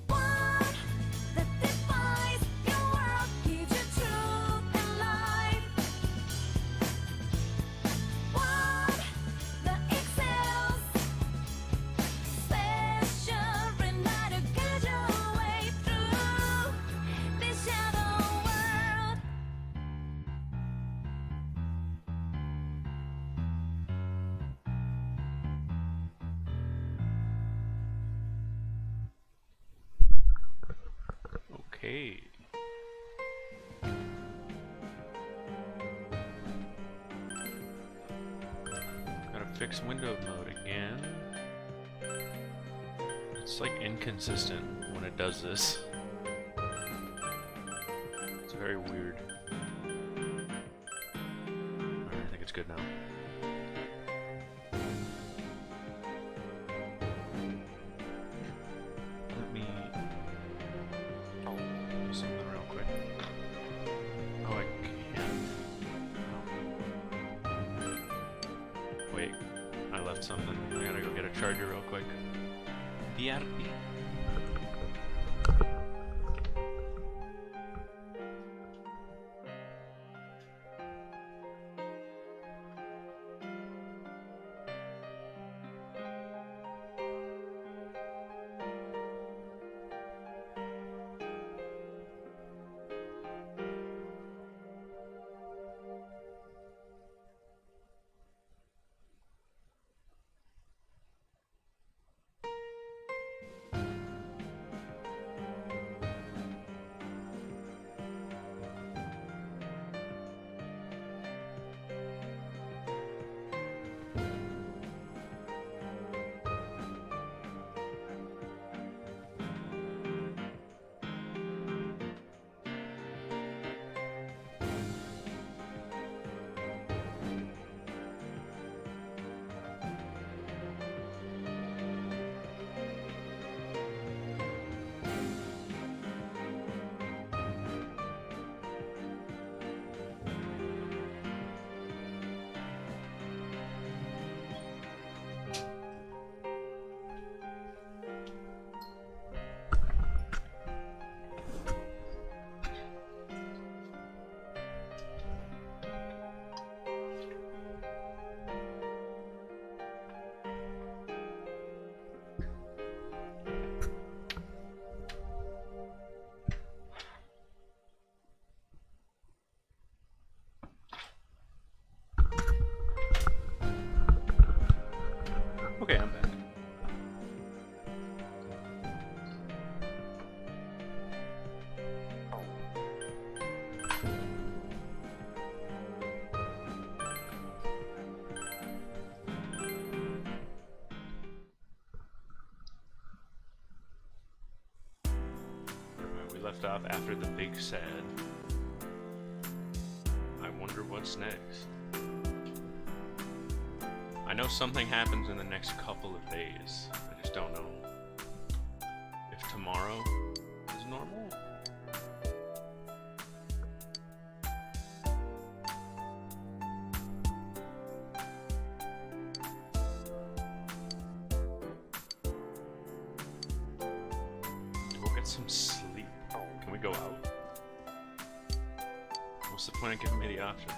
One that defies your world, gives you truth and life. One that excels, special reminder, guide your way through this shadow world. Okay. Gotta fix window mode again. It's like inconsistent when it does this. It's very weird. Alright, I think it's good now. Let me do something real quick. Oh, I can't. Oh. Wait, I left something. I gotta go get a charger real quick. BRB. Okay, I'm back. We left off after the big sad. I wonder what's next. I know something happens in the next couple of days. I just don't know if tomorrow is normal. We'll get some sleep. Can we go out? What's the point of giving me the option?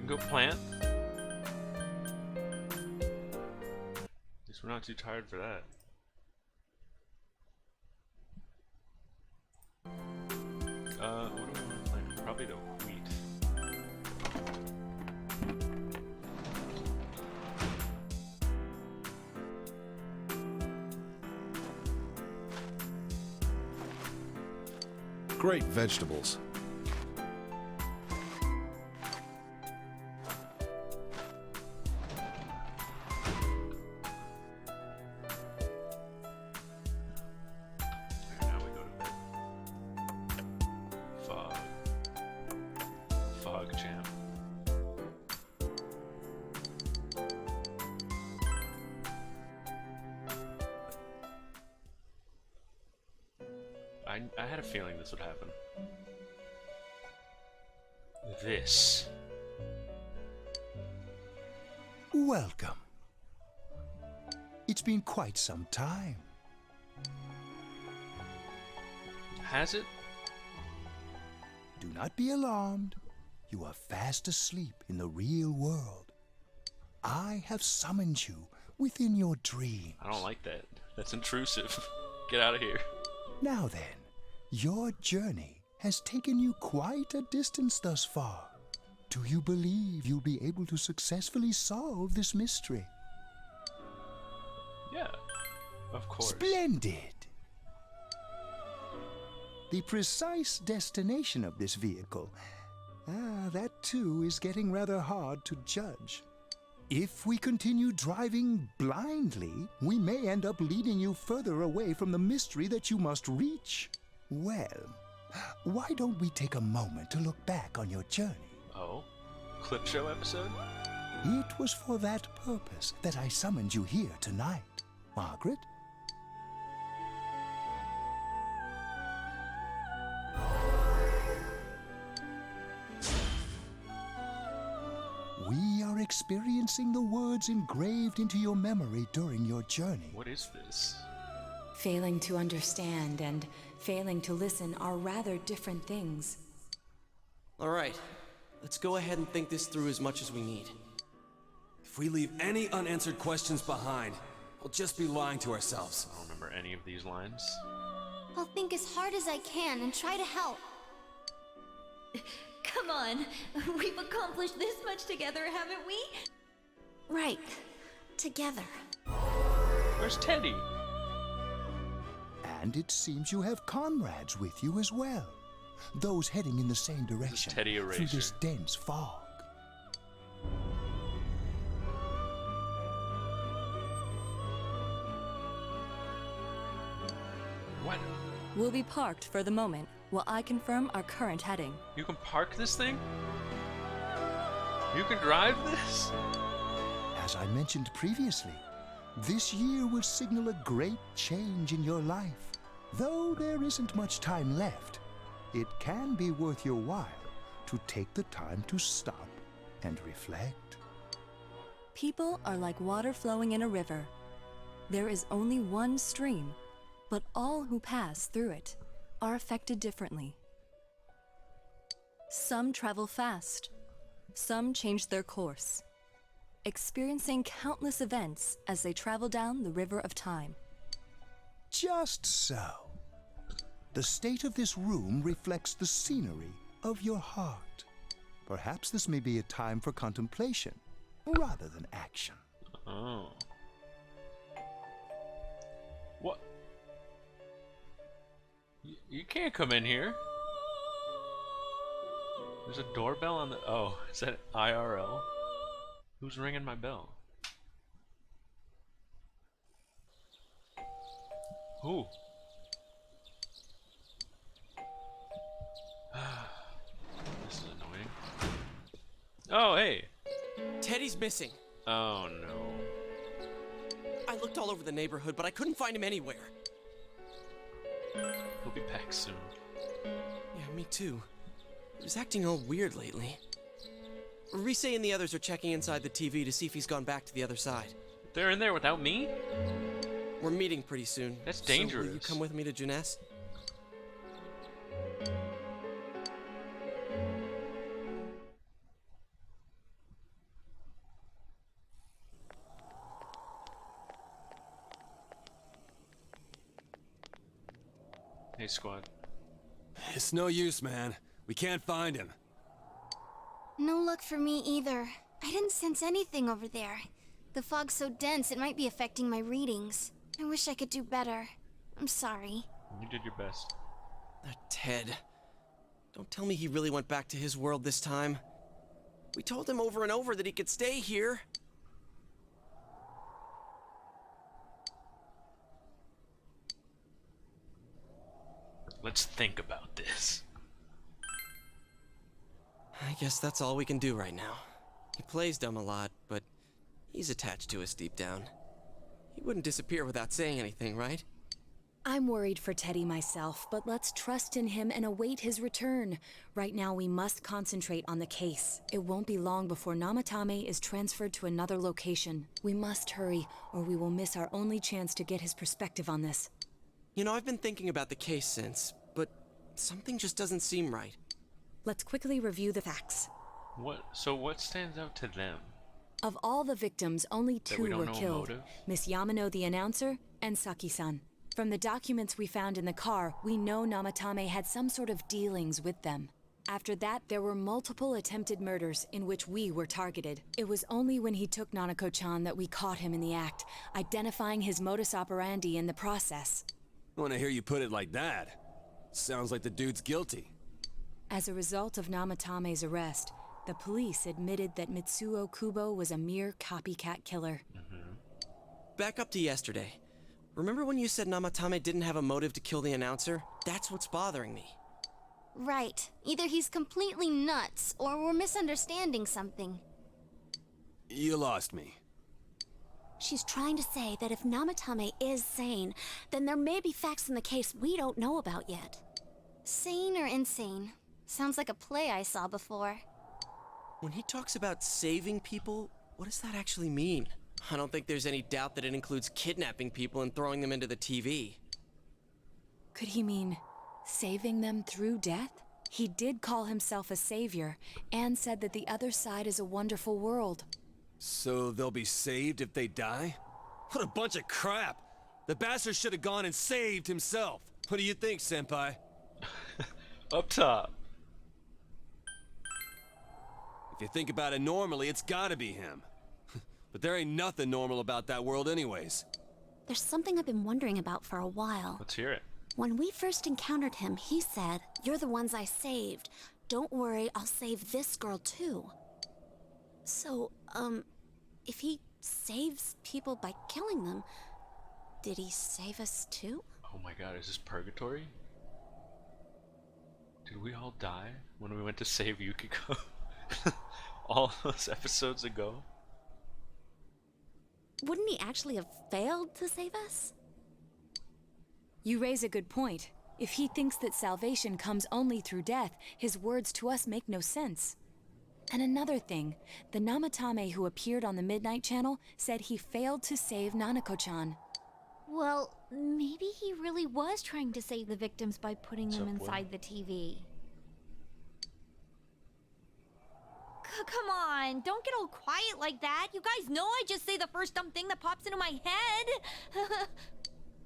Go plant. At least we're not too tired for that. What do we want to plant? Probably the wheat. Great vegetables. I had a feeling this would happen. This Welcome. It's been quite some time. Has it? Do not be alarmed. You are fast asleep in the real world. I have summoned you within your dreams. I don't like that. That's intrusive. Get out of here. Now then, your journey has taken you quite a distance thus far. Do you believe you'll be able to successfully solve this mystery? Yeah, of course. Splendid! The precise destination of this vehicle, that too is getting rather hard to judge. If we continue driving blindly, we may end up leading you further away from the mystery that you must reach. Well, why don't we take a moment to look back on your journey? Oh? Clip show episode? It was for that purpose that I summoned you here tonight, Margaret. We are experiencing the words engraved into your memory during your journey. What is this? Failing to understand and failing to listen are rather different things. All right, let's go ahead and think this through as much as we need. If we leave any unanswered questions behind, we'll just be lying to ourselves. I don't remember any of these lines. I'll think as hard as I can and try to help. Come on, we've accomplished this much together, haven't we? Right. Together. Where's Teddy? And it seems you have comrades with you as well. Those heading in the same direction Teddy through Eraser. this dense fog. What? We'll be parked for the moment while I confirm our current heading. You can park this thing? You can drive this? As I mentioned previously, this year will signal a great change in your life. Though there isn't much time left, it can be worth your while to take the time to stop and reflect. People are like water flowing in a river. There is only one stream, but all who pass through it are affected differently. Some travel fast, some change their course, experiencing countless events as they travel down the river of time. Just so. The state of this room reflects the scenery of your heart. Perhaps this may be a time for contemplation rather than action. Oh. What? You can't come in here. There's a doorbell on the... Oh, is that IRL? Who's ringing my bell? Who? This is annoying. Oh, hey! Teddy's missing. Oh, no. I looked all over the neighborhood, but I couldn't find him anywhere. He'll be back soon. Yeah, me too. He was acting all weird lately. Rise and the others are checking inside the TV to see if he's gone back to the other side. They're in there without me? We're meeting pretty soon. That's So will you dangerous. come with me to Jeunesse? Hey, squad. It's no use, man. We can't find him. No luck for me either. I didn't sense anything over there. The fog's so dense it might be affecting my readings. I wish I could do better. I'm sorry. You did your best. That Ted. Don't tell me he really went back to his world this time. We told him over and over that he could stay here. Let's think about this. I guess that's all we can do right now. He plays dumb a lot, but he's attached to us deep down. He wouldn't disappear without saying anything, right? I'm worried for Teddy myself, but let's trust in him and await his return. Right now, we must concentrate on the case. It won't be long before Namatame is transferred to another location. We must hurry, or we will miss our only chance to get his perspective on this. You know, I've been thinking about the case since, but something just doesn't seem right. Let's quickly review the facts. So what stands out to them? Of all the victims, only That we two don't were know killed. motive? Miss Yamano the announcer and Saki-san. From the documents we found in the car, we know Namatame had some sort of dealings with them. After that, there were multiple attempted murders in which we were targeted. It was only when he took Nanako-chan that we caught him in the act, identifying his modus operandi in the process. When I hear you put it like that, sounds like the dude's guilty. As a result of Namatame's arrest, the police admitted that Mitsuo Kubo was a mere copycat killer. Back up to yesterday. Remember when you said Namatame didn't have a motive to kill the announcer? That's what's bothering me. Right. Either he's completely nuts, or we're misunderstanding something. You lost me. She's trying to say that if Namatame is sane, then there may be facts in the case we don't know about yet. Sane or insane? Sounds like a play I saw before. When he talks about saving people, what does that actually mean? I don't think there's any doubt that it includes kidnapping people and throwing them into the TV. Could he mean saving them through death? He did call himself a savior and said that the other side is a wonderful world. So they'll be saved if they die? What a bunch of crap! The bastard should have gone and saved himself. What do you think, Senpai? Up top. If you think about it normally, it's gotta be him. But there ain't nothing normal about that world anyways. There's something I've been wondering about for a while. Let's hear it. When we first encountered him, he said, "You're the ones I saved. Don't worry, I'll save this girl too." So, if he saves people by killing them, did he save us too? Oh my god, is this purgatory? Did we all die when we went to save Yukiko? All those episodes ago? Wouldn't he actually have failed to save us? You raise a good point. If he thinks that salvation comes only through death, his words to us make no sense. And another thing, the Namatame who appeared on the Midnight Channel said he failed to save Nanako-chan. Well, maybe he really was trying to save the victims by putting them What's up, inside the TV. Come on, don't get all quiet like that. You guys know I just say the first dumb thing that pops into my head.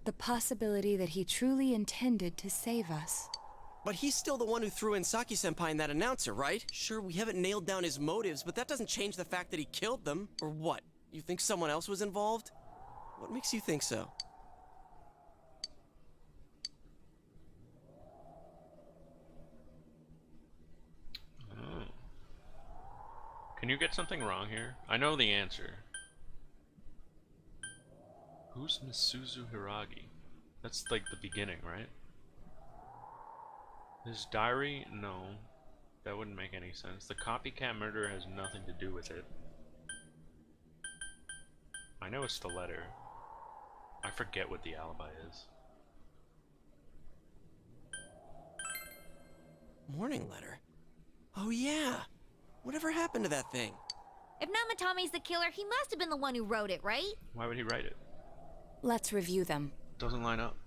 The possibility that he truly intended to save us. But he's still the one who threw in Saki-senpai and that announcer, right? Sure, we haven't nailed down his motives, but that doesn't change the fact that he killed them. Or what? You think someone else was involved? What makes you think so? Can you get something wrong here? I know the answer. Who's Misuzu Hiragi? That's like the beginning, right? His diary? No. That wouldn't make any sense. The copycat murder has nothing to do with it. I know it's the letter. I forget what the alibi is. Morning letter? Oh yeah! Whatever happened to that thing? If Namatame's the killer, he must have been the one who wrote it, right? Why would he write it? Let's review them. Doesn't line up.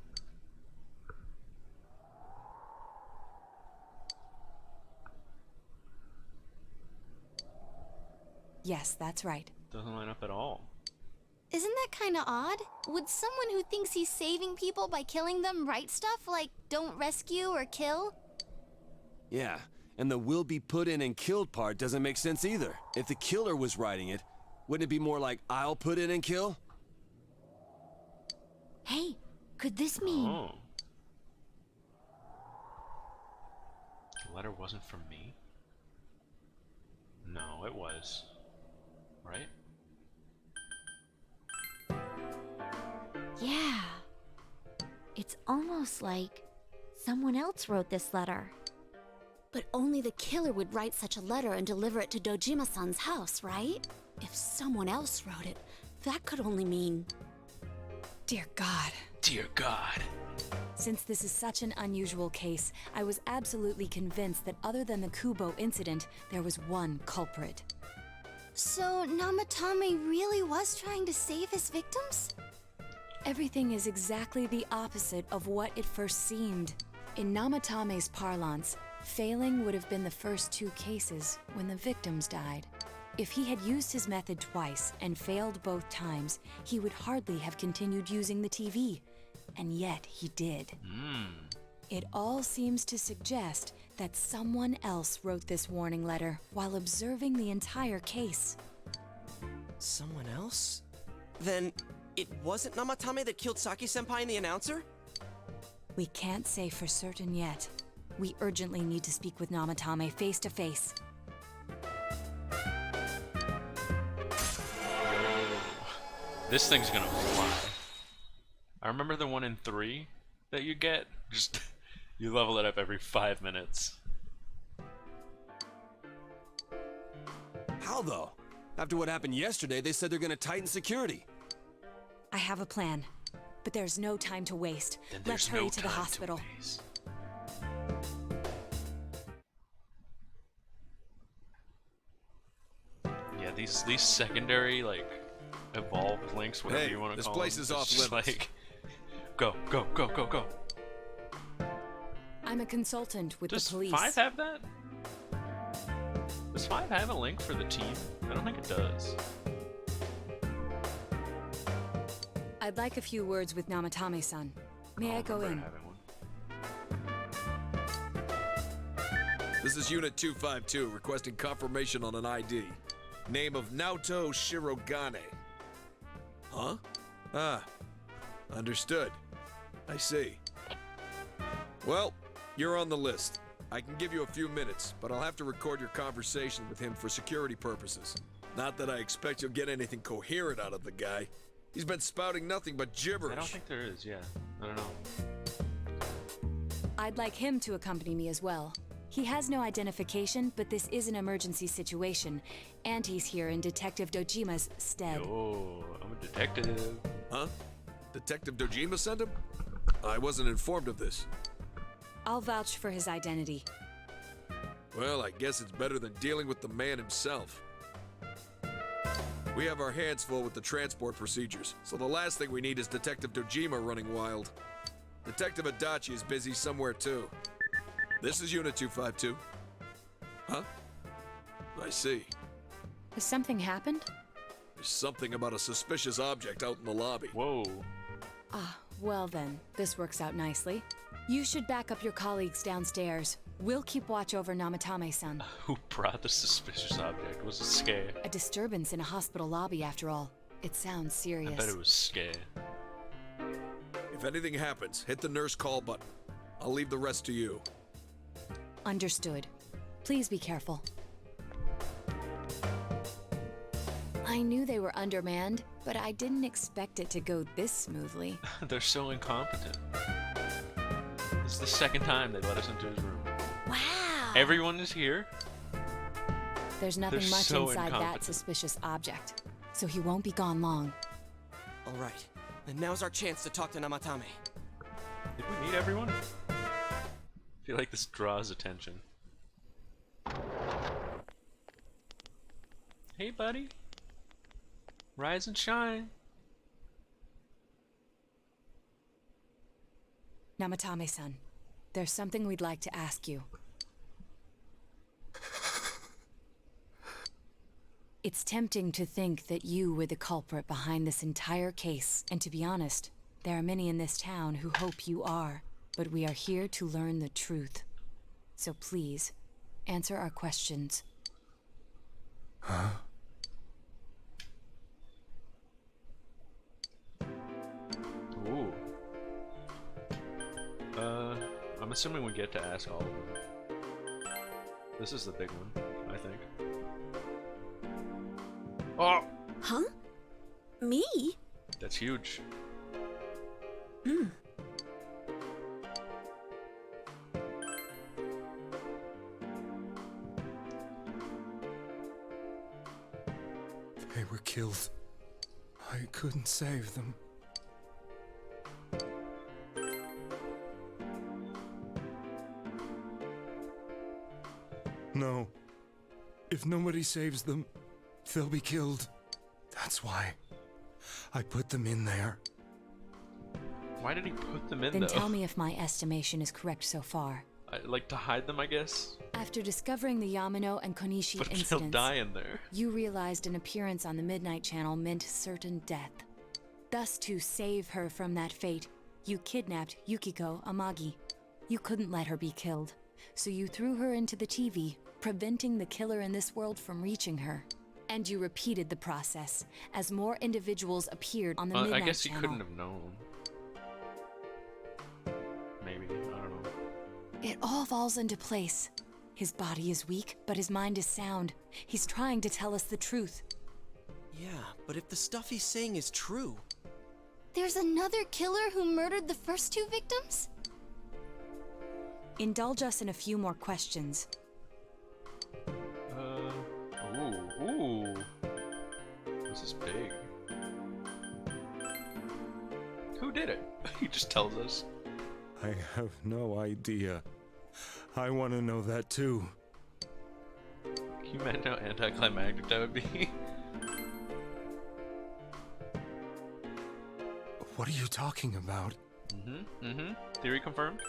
Yes, that's right. Doesn't line up at all. Isn't that kinda odd? Would someone who thinks he's saving people by killing them write stuff like, "Don't rescue or kill"? Yeah, and the will be put in and killed part doesn't make sense either. If the killer was writing it, wouldn't it be more like, "I'll put in and kill"? Hey, could this mean... Oh. The letter wasn't from me? No, it was. Right? Yeah. It's almost like someone else wrote this letter. But only the killer would write such a letter and deliver it to Dojima-san's house, right? If someone else wrote it, that could only mean... Dear God. Dear God. Since this is such an unusual case, I was absolutely convinced that other than the Kubo incident, there was one culprit. So, Namatame really was trying to save his victims? Everything is exactly the opposite of what it first seemed. In Namatame's parlance, failing would have been the first two cases when the victims died. If he had used his method twice and failed both times, he would hardly have continued using the TV. And yet he did. It all seems to suggest that someone else wrote this warning letter while observing the entire case. Someone else? Then it wasn't Namatame that killed Saki-senpai and the announcer? We can't say for certain yet. We urgently need to speak with Namatame face to face. This thing's gonna fly. I remember the one in 3 that you get. Just you level it up every 5 minutes. How though? After what happened yesterday, they said they're gonna tighten security. I have a plan, but there's no time to waste. Then Let's there's hurry no to the time hospital. waste. Yeah, these secondary like evolved links, whatever Hey, you want to this call place them. is it's off just limits. like go, go, go, go, go. I'm a consultant with Does the police. 5 have that? Does 5 have a link for the team? I don't think it does. I'd like a few words with Namatame-san. May I go in? Having one. This is Unit 252, requesting confirmation on an ID. Name of Naoto Shirogane. Huh? Ah. Understood. I see. Well, you're on the list. I can give you a few minutes, but I'll have to record your conversation with him for security purposes. Not that I expect you'll get anything coherent out of the guy. He's been spouting nothing but gibberish. I don't think there is, yeah. I don't know. I'd like him to accompany me as well. He has no identification, but this is an emergency situation, and he's here in Detective Dojima's stead. Yo, I'm a detective. Huh? Detective Dojima sent him? I wasn't informed of this. I'll vouch for his identity. Well, I guess it's better than dealing with the man himself. We have our hands full with the transport procedures, so the last thing we need is Detective Dojima running wild. Detective Adachi is busy somewhere too. This is Unit 252. Huh? I see. Has something happened? There's something about a suspicious object out in the lobby. Whoa. Ah, well then, this works out nicely. You should back up your colleagues downstairs. We'll keep watch over Namatame-san. Who brought the suspicious object? Was it Skay? A disturbance in a hospital lobby, after all. It sounds serious. I bet it was Skay. If anything happens, hit the nurse call button. I'll leave the rest to you. Understood. Please be careful. I knew they were undermanned, but I didn't expect it to go this smoothly. They're so incompetent. This is the second time they let us into his room. Wow. Everyone is here. There's nothing They're much so inside that incompetent. suspicious object, so he won't be gone long. All right, then now's our chance to talk to Namatame. Did we meet everyone? I feel like this draws attention. Hey, buddy. Rise and shine. Namatame-san, there's something we'd like to ask you. It's tempting to think that you were the culprit behind this entire case, and to be honest, there are many in this town who hope you are, but we are here to learn the truth. So please, answer our questions. Huh? Ooh. I'm assuming we get to ask all of them. This is the big one, I think. Oh! Huh? Me? That's huge. They were killed. I couldn't save them. No. If nobody saves them, they'll be killed. That's why I put them in there. Why did he put them in Then though? tell me if my estimation is correct so far. I like to hide them, I guess. After discovering the Yamano and Konishi But they'll incidents, die in there. you realized an appearance on the Midnight Channel meant certain death. Thus, to save her from that fate, you kidnapped Yukiko Amagi. You couldn't let her be killed, so you threw her into the TV, preventing the killer in this world from reaching her. And you repeated the process, as more individuals appeared on the Midnight Channel. I guess he couldn't have known. Maybe, I don't know. It all falls into place. His body is weak, but his mind is sound. He's trying to tell us the truth. Yeah, but if the stuff he's saying is true... There's another killer who murdered the first two victims? Indulge us in a few more questions. Ooh. This is big. Who did it? He just tells us. I have no idea. I want to know that too. Can you imagine how anticlimactic that would be? What are you talking about? Theory confirmed?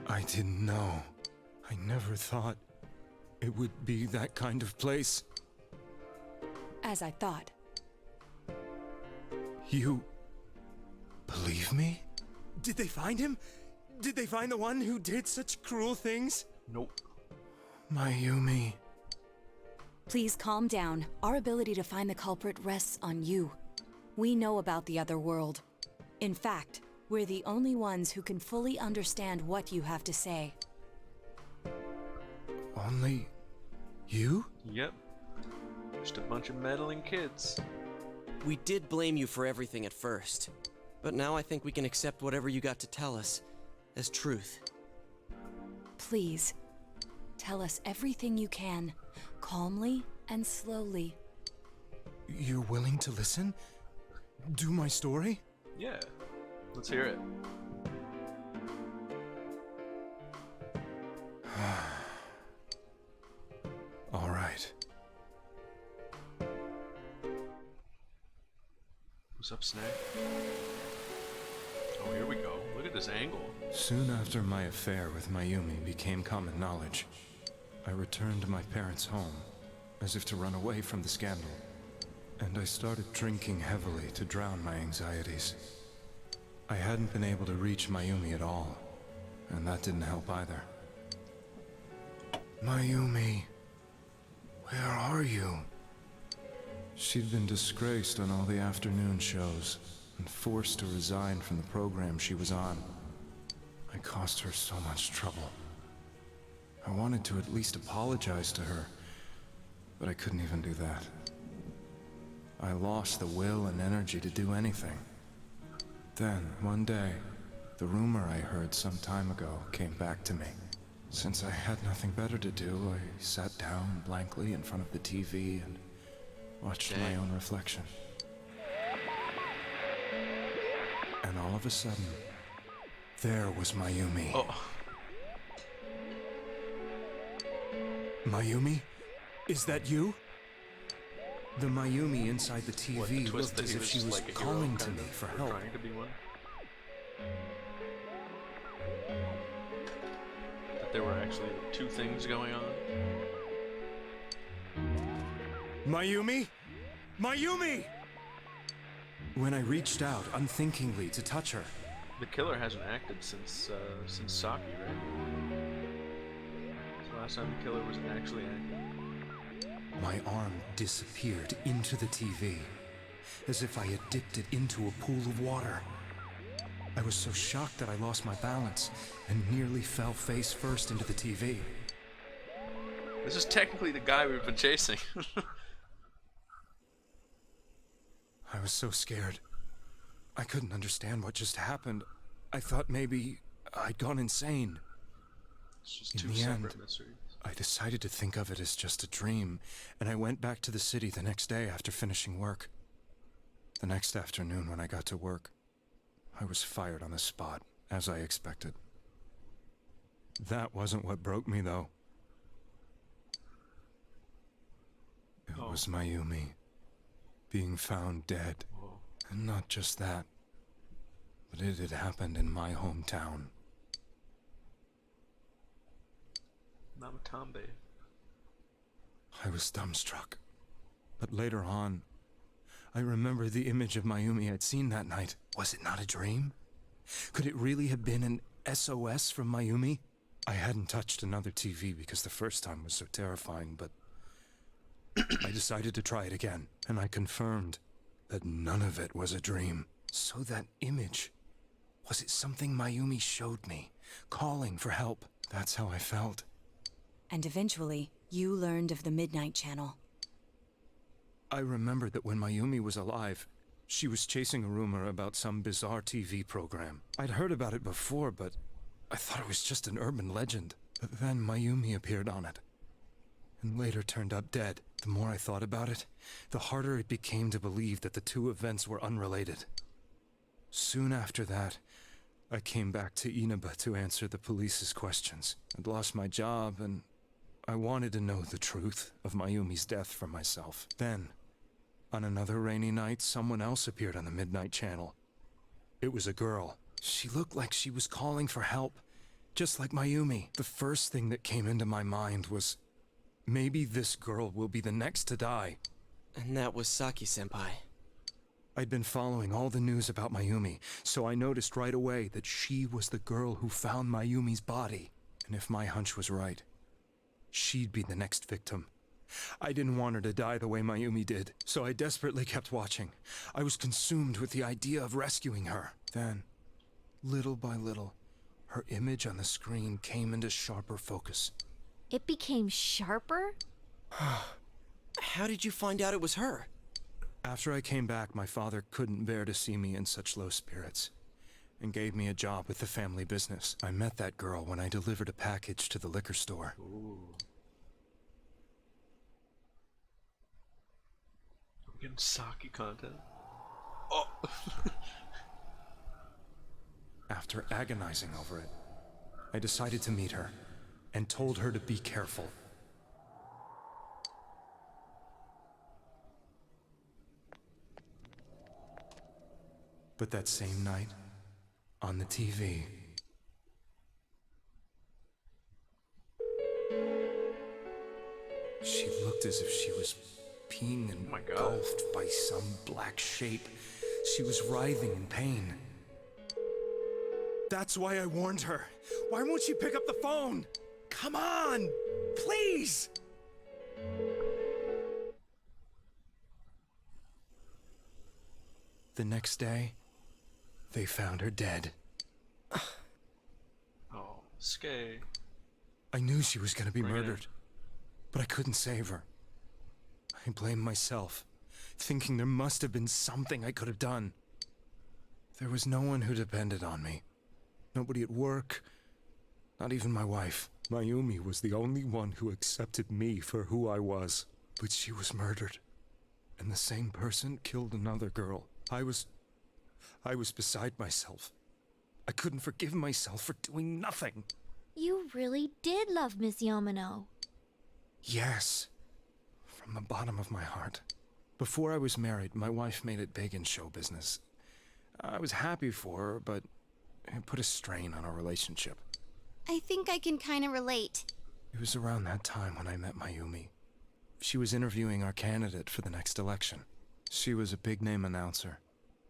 I didn't know. I never thought it would be that kind of place. As I thought. You believe me? Did they find him? Did they find the one who did such cruel things? Nope. Mayumi. Please calm down. Our ability to find the culprit rests on you. We know about the other world. In fact, we're the only ones who can fully understand what you have to say. Only you? Yep. Just a bunch of meddling kids. We did blame you for everything at first. But now I think we can accept whatever you got to tell us as truth. Please, tell us everything you can, calmly and slowly. You're willing to listen? Do my story? Yeah. Let's hear it. All right. What's up, Snake? Oh, here we go. Look at this angle. Soon after my affair with Mayumi became common knowledge, I returned to my parents' home, as if to run away from the scandal. And I started drinking heavily to drown my anxieties. I hadn't been able to reach Mayumi at all, and that didn't help either. Mayumi, where are you? She'd been disgraced on all the afternoon shows, and forced to resign from the program she was on. I caused her so much trouble. I wanted to at least apologize to her, but I couldn't even do that. I lost the will and energy to do anything. Then, one day, the rumor I heard some time ago came back to me. Since I had nothing better to do, I sat down blankly in front of the TV and watched my own reflection. And all of a sudden, there was Mayumi. Oh. Mayumi? Is that you? The Mayumi inside the TV looked as if she was like a calling hero, to me kind of, for or help. trying to be one. That there were actually two things going on. Mayumi? Mayumi! When I reached out unthinkingly to touch her, The killer hasn't acted since Saki, right? It's the last time the killer was actually acting. my arm disappeared into the TV, as if I had dipped it into a pool of water. I was so shocked that I lost my balance and nearly fell face first into the TV. This is technically the guy we've been chasing. I was so scared. I couldn't understand what just happened. I thought maybe I'd gone insane. It's just In two the separate end, mysteries. I decided to think of it as just a dream, and I went back to the city the next day after finishing work. The next afternoon when I got to work, I was fired on the spot, as I expected. That wasn't what broke me, though. It was Mayumi being found dead. Whoa. And not just that, but it had happened in my hometown. Namatambe. I was dumbstruck. But later on, I remember the image of Mayumi I'd seen that night. Was it not a dream? Could it really have been an SOS from Mayumi? I hadn't touched another TV because the first time was so terrifying, but I decided to try it again, and I confirmed that none of it was a dream. So that image, was it something Mayumi showed me, calling for help? That's how I felt. And eventually, you learned of the Midnight Channel. I remembered that when Mayumi was alive, she was chasing a rumor about some bizarre TV program. I'd heard about it before, but I thought it was just an urban legend. But then Mayumi appeared on it, and later turned up dead. The more I thought about it, the harder it became to believe that the two events were unrelated. Soon after that, I came back to Inaba to answer the police's questions. I'd lost my job, and I wanted to know the truth of Mayumi's death for myself. Then, on another rainy night, someone else appeared on the Midnight Channel. It was a girl. She looked like she was calling for help, just like Mayumi. The first thing that came into my mind was, maybe this girl will be the next to die. And that was Saki-senpai. I'd been following all the news about Mayumi, so I noticed right away that she was the girl who found Mayumi's body. And if my hunch was right, she'd be the next victim. I didn't want her to die the way Mayumi did, so I desperately kept watching. I was consumed with the idea of rescuing her. Then, little by little, her image on the screen came into sharper focus. It became sharper? How did you find out it was her? After I came back, my father couldn't bear to see me in such low spirits, and gave me a job with the family business. I met that girl when I delivered a package to the liquor store. Ooh. We're getting Saki content. Oh! After agonizing over it, I decided to meet her, and told her to be careful. But that same night, on the TV, she looked as if she was being engulfed by some black shape. She was writhing in pain. That's why I warned her. Why won't she pick up the phone? Come on! Please! The next day, they found her dead. Oh, Skay. I knew she was gonna be murdered, but I couldn't save her. I blamed myself, thinking there must have been something I could have done. There was no one who depended on me. Nobody at work, not even my wife. Mayumi was the only one who accepted me for who I was. But she was murdered, and the same person killed another girl. I was beside myself. I couldn't forgive myself for doing nothing. You really did love Miss Yamano. Yes, from the bottom of my heart. Before I was married, my wife made it big in show business. I was happy for her, but it put a strain on our relationship. I think I can kind of relate. It was around that time when I met Mayumi. She was interviewing our candidate for the next election. She was a big-name announcer,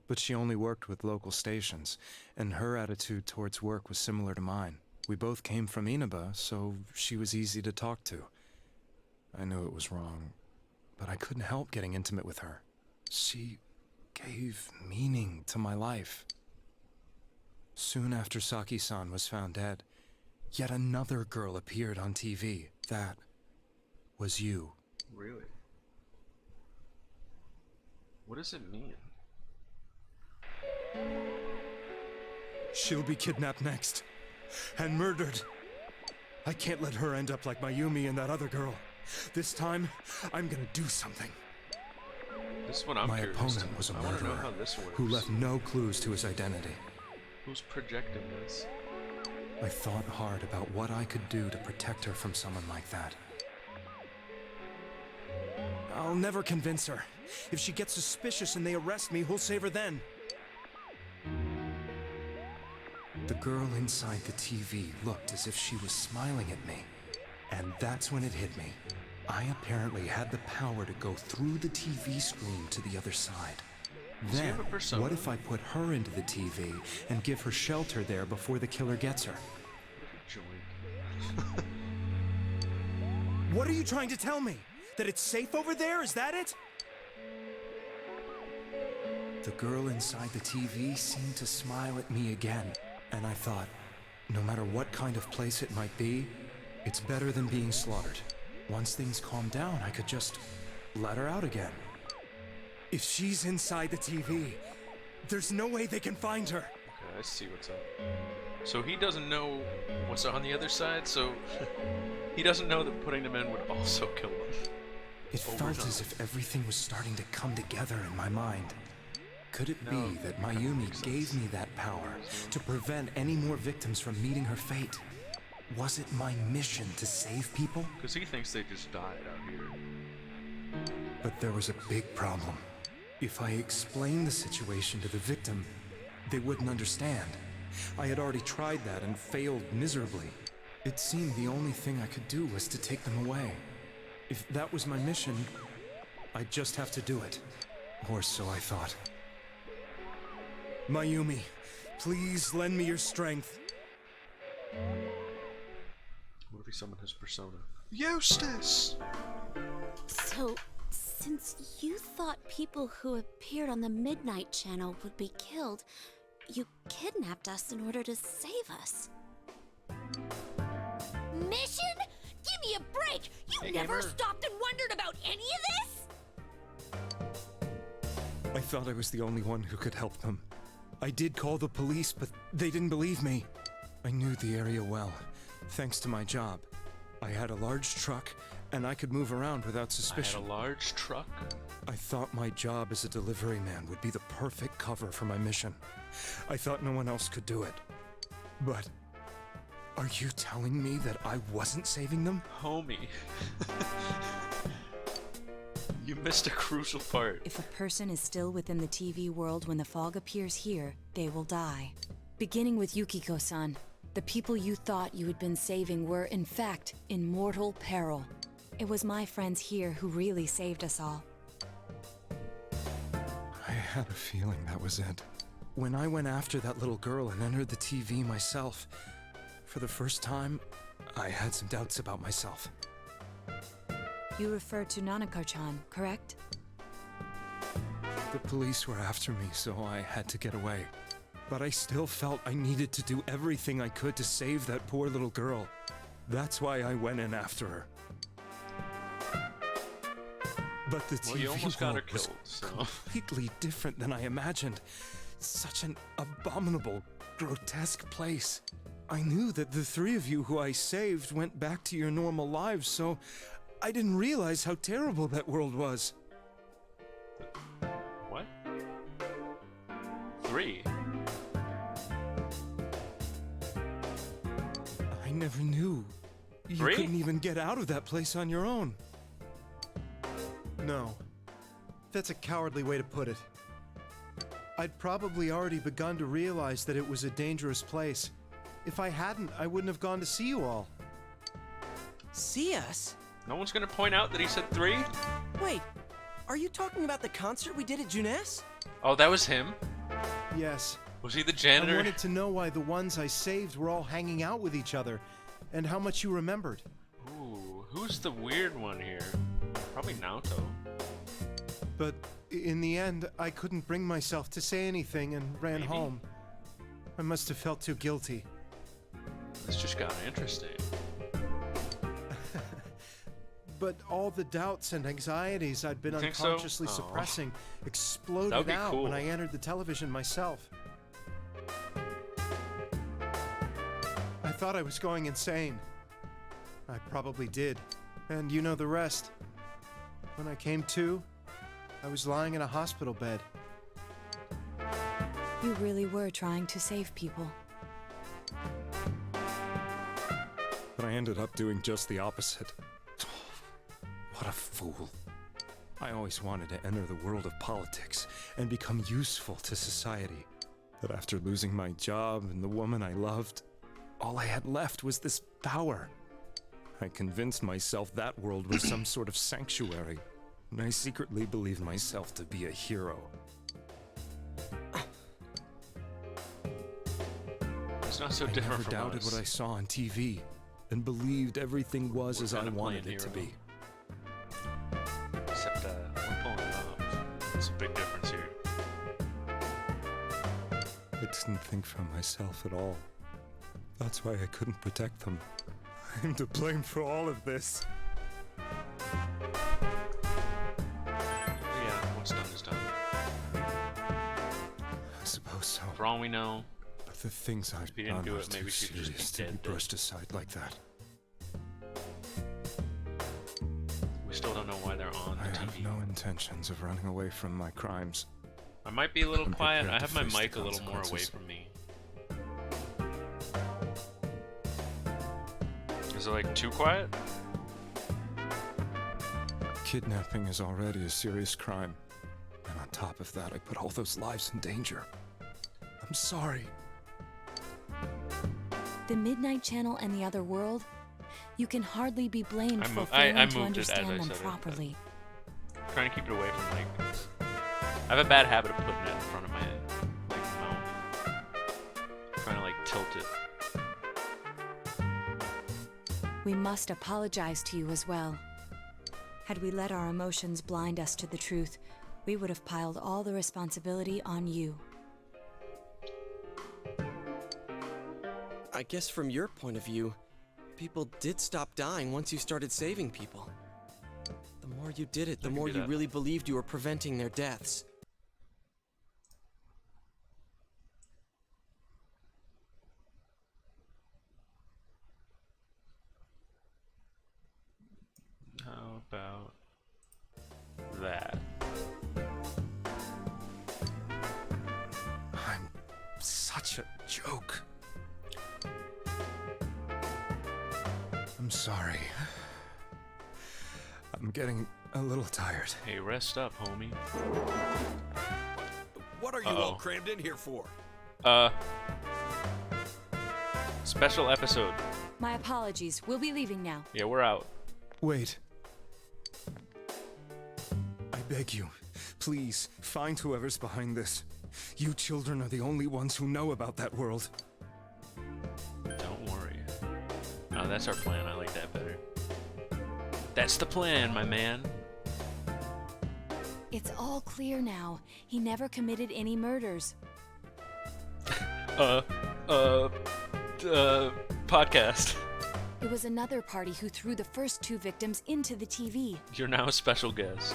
but she only worked with local stations, and her attitude towards work was similar to mine. We both came from Inaba, so she was easy to talk to. I knew it was wrong, but I couldn't help getting intimate with her. She gave meaning to my life. Soon after Saki-san was found dead, yet another girl appeared on TV. That was you. Really? What does it mean? She'll be kidnapped next, and murdered. I can't let her end up like Mayumi and that other girl. This time, I'm gonna do something. This is what I'm My curious opponent to. was a I want to know murderer how this works. who left no clues to his identity. Who's projecting this? I thought hard about what I could do to protect her from someone like that. I'll never convince her. If she gets suspicious and they arrest me, who'll save her then? The girl inside the TV looked as if she was smiling at me. And that's when it hit me. I apparently had the power to go through the TV screen to the other side. Then, what if I put her into the TV and give her shelter there before the killer gets her? What are you trying to tell me? That it's safe over there? Is that it? The girl inside the TV seemed to smile at me again, and I thought, no matter what kind of place it might be, it's better than being slaughtered. Once things calm down, I could just let her out again. If she's inside the TV, there's no way they can find her. Okay, I see what's up. So he doesn't know what's on the other side, so he doesn't know that putting them in would also kill them. It felt as if everything was starting to come together in my mind. Could it be that Mayumi gave me that power to prevent any more victims from meeting her fate? Was it my mission to save people? Because he thinks they just died out here. But there was a big problem. If I explained the situation to the victim, they wouldn't understand. I had already tried that and failed miserably. It seemed the only thing I could do was to take them away. If that was my mission, I'd just have to do it. Or so I thought. Mayumi, please lend me your strength. What if he summoned his persona? Eustace! So, since you thought people who appeared on the Midnight Channel would be killed, you kidnapped us in order to save us. Mission? Give me a break! You never stopped and wondered about any of this? I thought I was the only one who could help them. I did call the police, but they didn't believe me. I knew the area well, thanks to my job. I had a large truck, and I could move around without suspicion. I had a large truck? I thought my job as a delivery man would be the perfect cover for my mission. I thought no one else could do it. But are you telling me that I wasn't saving them? Homie. You missed a crucial part. If a person is still within the TV world when the fog appears here, they will die. Beginning with Yukiko-san, the people you thought you had been saving were, in fact, in mortal peril. It was my friends here who really saved us all. I had a feeling that was it. When I went after that little girl and entered the TV myself, for the first time, I had some doubts about myself. You refer to Nanako-chan, correct? The police were after me, so I had to get away. But I still felt I needed to do everything I could to save that poor little girl. That's why I went in after her. But the you almost TV got her world was killed, so. completely different than I imagined. Such an abominable, grotesque place. I knew that the three of you who I saved went back to your normal lives, so I didn't realize how terrible that world was. What? 3? I never knew. You 3? couldn't even get out of that place on your own. No. That's a cowardly way to put it. I'd probably already begun to realize that it was a dangerous place. If I hadn't, I wouldn't have gone to see you all. See us? No one's gonna point out that he said 3? Wait, are you talking about the concert we did at Junes? Oh, that was him? Yes. Was he the I janitor? wanted to know why the ones I saved were all hanging out with each other, and how much you remembered. Ooh, who's the weird one here? Probably Naoto. But in the end, I couldn't bring myself to say anything and ran home. I must have felt too guilty. This just got interesting. But all the doubts and anxieties I'd been Think so? unconsciously Oh. suppressing That would exploded be out cool. when I entered the television myself. I thought I was going insane. I probably did. And you know the rest. When I came to, I was lying in a hospital bed. You really were trying to save people. ended up doing just the opposite. What a fool. I always wanted to enter the world of politics and become useful to society. But after losing my job and the woman I loved, all I had left was this power. I convinced myself that world was some sort of sanctuary, and I secretly believed myself to be a hero. It's not so I different never from doubted us. what I saw on TV, and believed everything was as I wanted it to be. Except, we're pulling up. It's a big difference here. I didn't think for myself at all. That's why I couldn't protect them. I'm to blame for all of this. Yeah, what's done is done. I suppose so. For all we know, But the things I've if he didn't done do are it, maybe too she'd just serious be to be dead. brushed aside like that. We still don't know why they're on I the have TV. no intentions of running away from my crimes. I might be a little I'm quiet. prepared I to have my face the mic a little more away consequences. from me. Is it like too quiet? Kidnapping is already a serious crime. And on top of that, I put all those lives in danger. I'm sorry. The Midnight Channel and the other world? You can hardly be blamed I for mo- failing I to moved it as I understand them said it, but- properly. I'm trying to keep it away from like. I have a bad habit of putting it in front of my mouth. Trying to like tilt it. We must apologize to you as well. Had we let our emotions blind us to the truth, we would have piled all the responsibility on you. I guess from your point of view, people did stop dying once you started saving people. The more you did it, the more you really believed you were preventing their deaths. How about that? I'm such a joke. I'm sorry. I'm getting a little tired. Hey, rest up, homie. What are you all crammed in here for? Special episode. My apologies. We'll be leaving now. Yeah, we're out. Wait. I beg you, please, find whoever's behind this. You children are the only ones who know about that world. Don't worry. Oh, that's our plan. I like that better. That's the plan, my man. It's all clear now. He never committed any murders. Podcast. It was another party who threw the first two victims into the TV. You're now a special guest.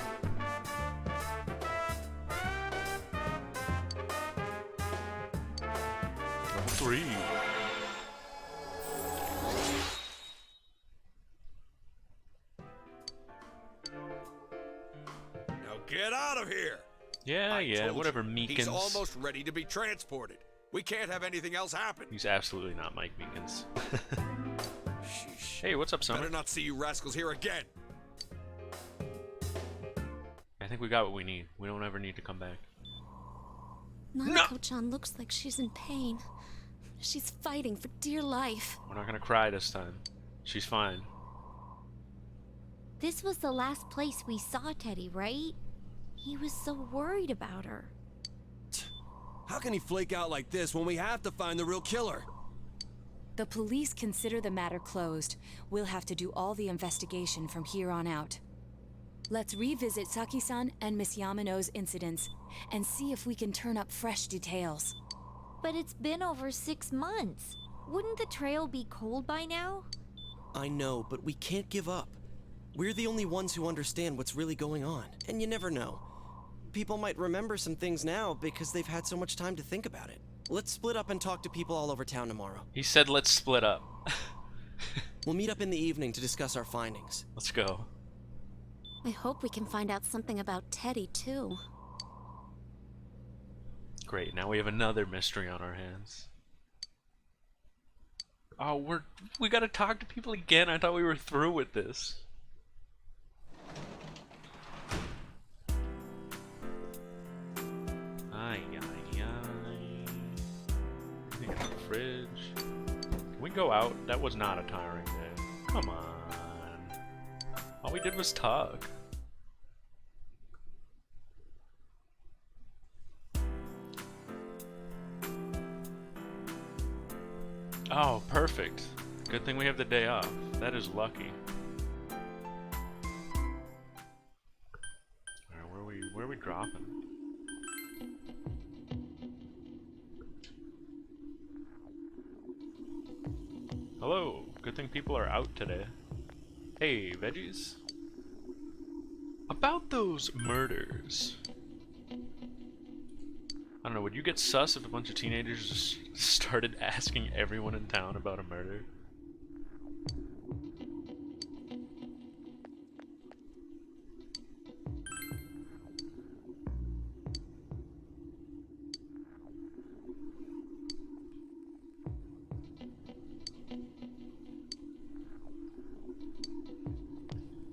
Level 3. Now get out of here! Yeah, yeah, Told whatever, you, Meekins. He's almost ready to be transported. We can't have anything else happen. He's absolutely not Mike Meekins. Hey, what's up, Summer? Better not see you rascals here again. I think we got what we need. We don't ever need to come back. Nanako-chan looks like she's in pain. She's fighting for dear life. We're not gonna cry this time. She's fine. This was the last place we saw Teddy, right? He was so worried about her. How can he flake out like this when we have to find the real killer? The police consider the matter closed. We'll have to do all the investigation from here on out. Let's revisit Saki-san and Miss Yamano's incidents and see if we can turn up fresh details. But it's been over 6 months. Wouldn't the trail be cold by now? I know, but we can't give up. We're the only ones who understand what's really going on, and you never know. People might remember some things now because they've had so much time to think about it. Let's split up and talk to people all over town tomorrow. He said let's split up. We'll meet up in the evening to discuss our findings. Let's go. I hope we can find out something about Teddy, too. Great, now we have another mystery on our hands. Oh, we gotta talk to people again. I thought we were through with this. Ay, ay, ay. Anything in the fridge? Can we go out? That was not a tiring day. Come on. All we did was talk. Oh, perfect. Good thing we have the day off. That is lucky. Alright, where are we dropping? Hello. Good thing people are out today. Hey, veggies. About those murders. I don't know, would you get sus if a bunch of teenagers just started asking everyone in town about a murder?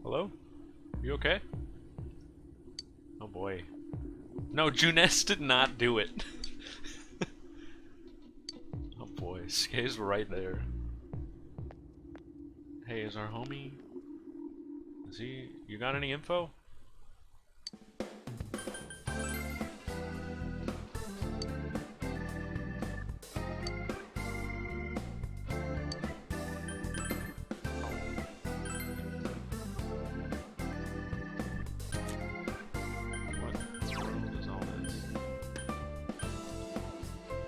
Hello? You okay? Oh boy. No, Junes did not do it. Oh boy, Skay's right there. Hey, is our homie... Is he... You got any info?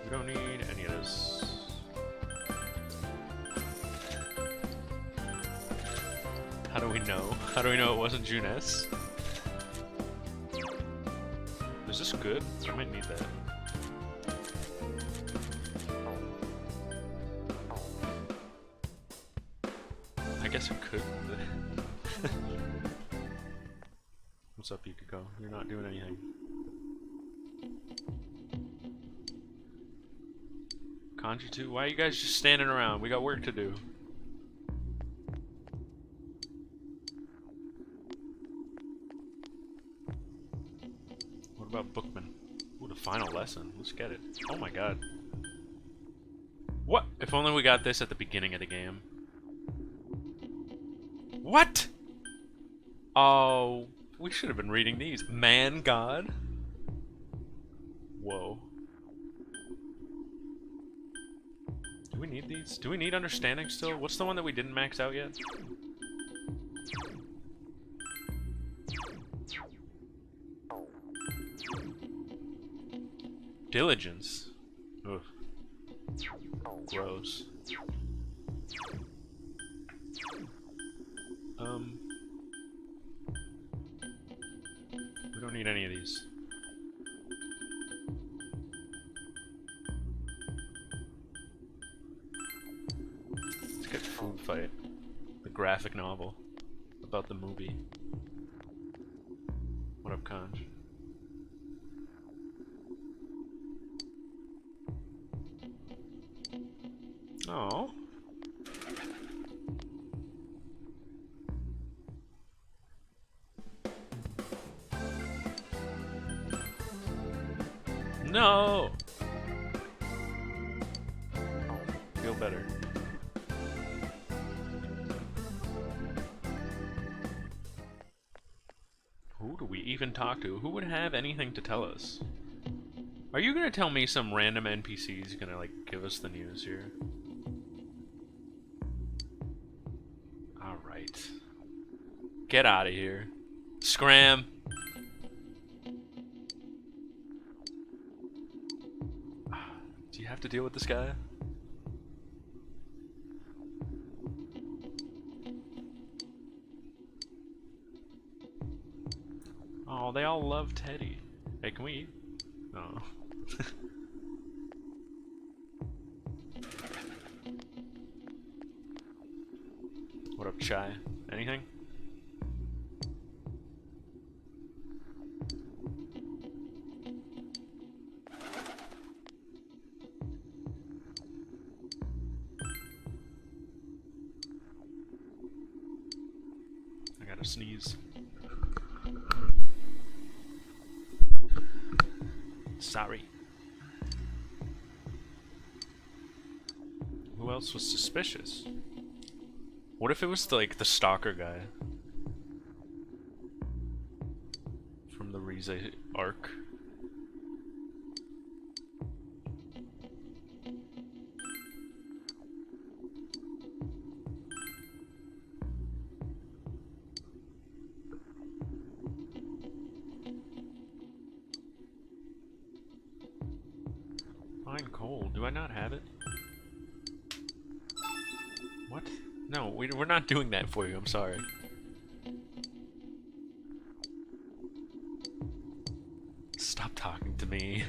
We don't need any of this. How do we know? How do we know it wasn't Junes? Is this good? I might need that. I guess it could. What's up, Yukiko? You're not doing anything. Kanji 2? Why are you guys just standing around? We got work to do. What about Bookman? Ooh, the final lesson. Let's get it. Oh my god. What? If only we got this at the beginning of the game. What? Oh, we should have been reading these. Man God? Whoa. Do we need these? Do we need understanding still? What's the one that we didn't max out yet? Diligence. Ugh. Gross. We don't need any of these. Let's get Food Fight, the graphic novel about the movie. What up, Conj? Oh. No. Feel better. Who do we even talk to? Who would have anything to tell us? Are you gonna tell me some random NPC is gonna like give us the news here? Alright. Get out of here. Scram! Do you have to deal with this guy? Oh, they all love Teddy. Hey, can we eat? No. What up, Chai? Anything? trying to sneeze. Sorry. Who else was suspicious? What if it was like the stalker guy from the Rize arc? Fine coal. Do I not have it? What? No, we're not doing that for you. I'm sorry. Stop talking to me.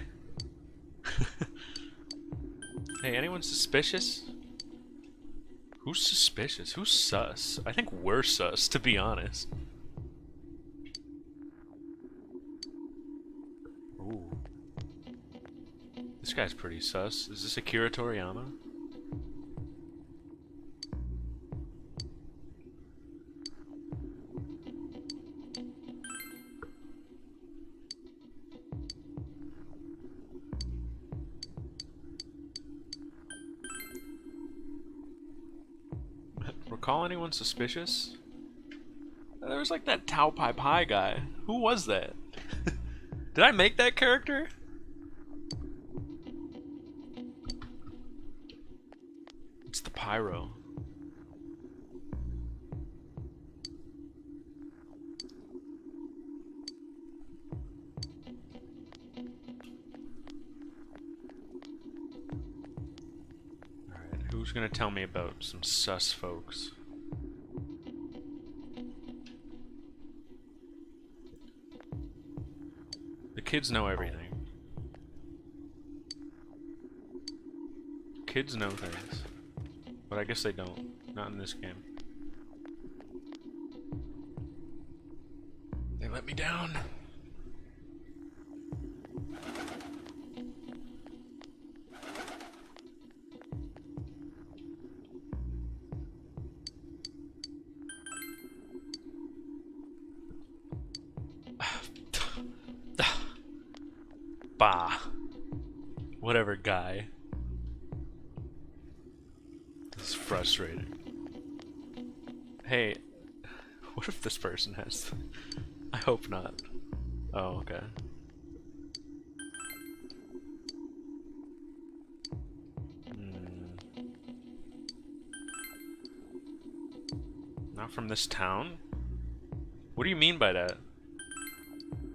Hey, anyone suspicious? Who's suspicious? Who's sus? I think we're sus, to be honest. Ooh. This guy's pretty sus. Is this Akira Toriyama? Recall anyone suspicious? There was like that Tao Pai Pai guy. Who was that? Did I make that character? It's the Pyro. Who's gonna tell me about some sus folks? The kids know everything. Kids know things. But I guess they don't. Not in this game. They let me down. Bah. Whatever, guy. This is frustrating. Hey, what if this person has... I hope not. Oh, okay. Not from this town? What do you mean by that? Are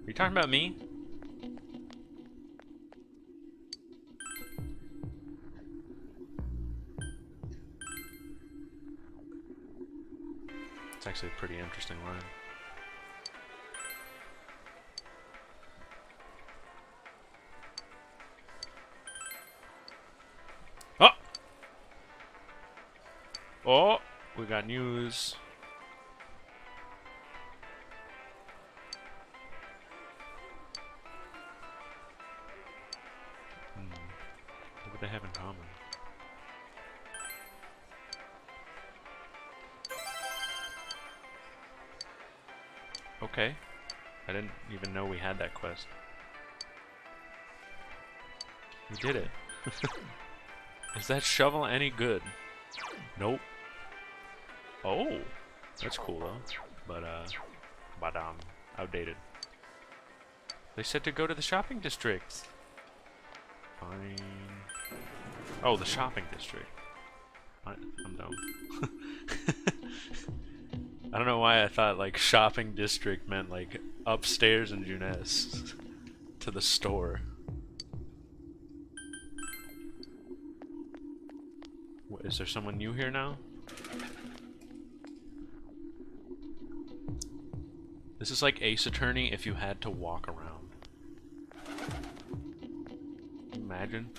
you talking about me? It's actually a pretty interesting line. Oh! Oh! We got news. What would they have in common? Okay. I didn't even know we had that quest. We did it. Is that shovel any good? Nope. Oh! That's cool though. But outdated. They said to go to the shopping district. Fine. Oh, the shopping district. I'm dumb. I don't know why I thought like shopping district meant like upstairs in Junes to the store. What, is there someone new here now? This is like Ace Attorney if you had to walk around. Imagine.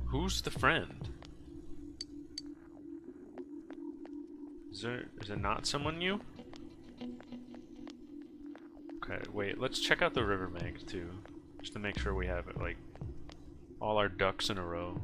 Who's the friend? Is it not someone new? Okay, wait, let's check out the riverbank too. Just to make sure we have it, like, all our ducks in a row.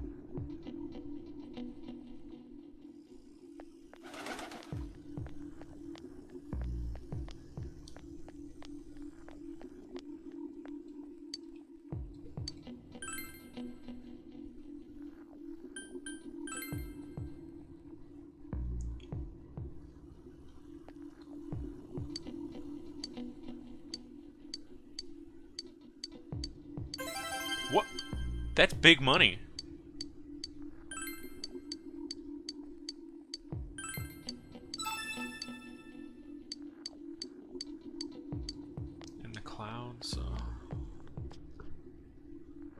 That's big money. In the clouds.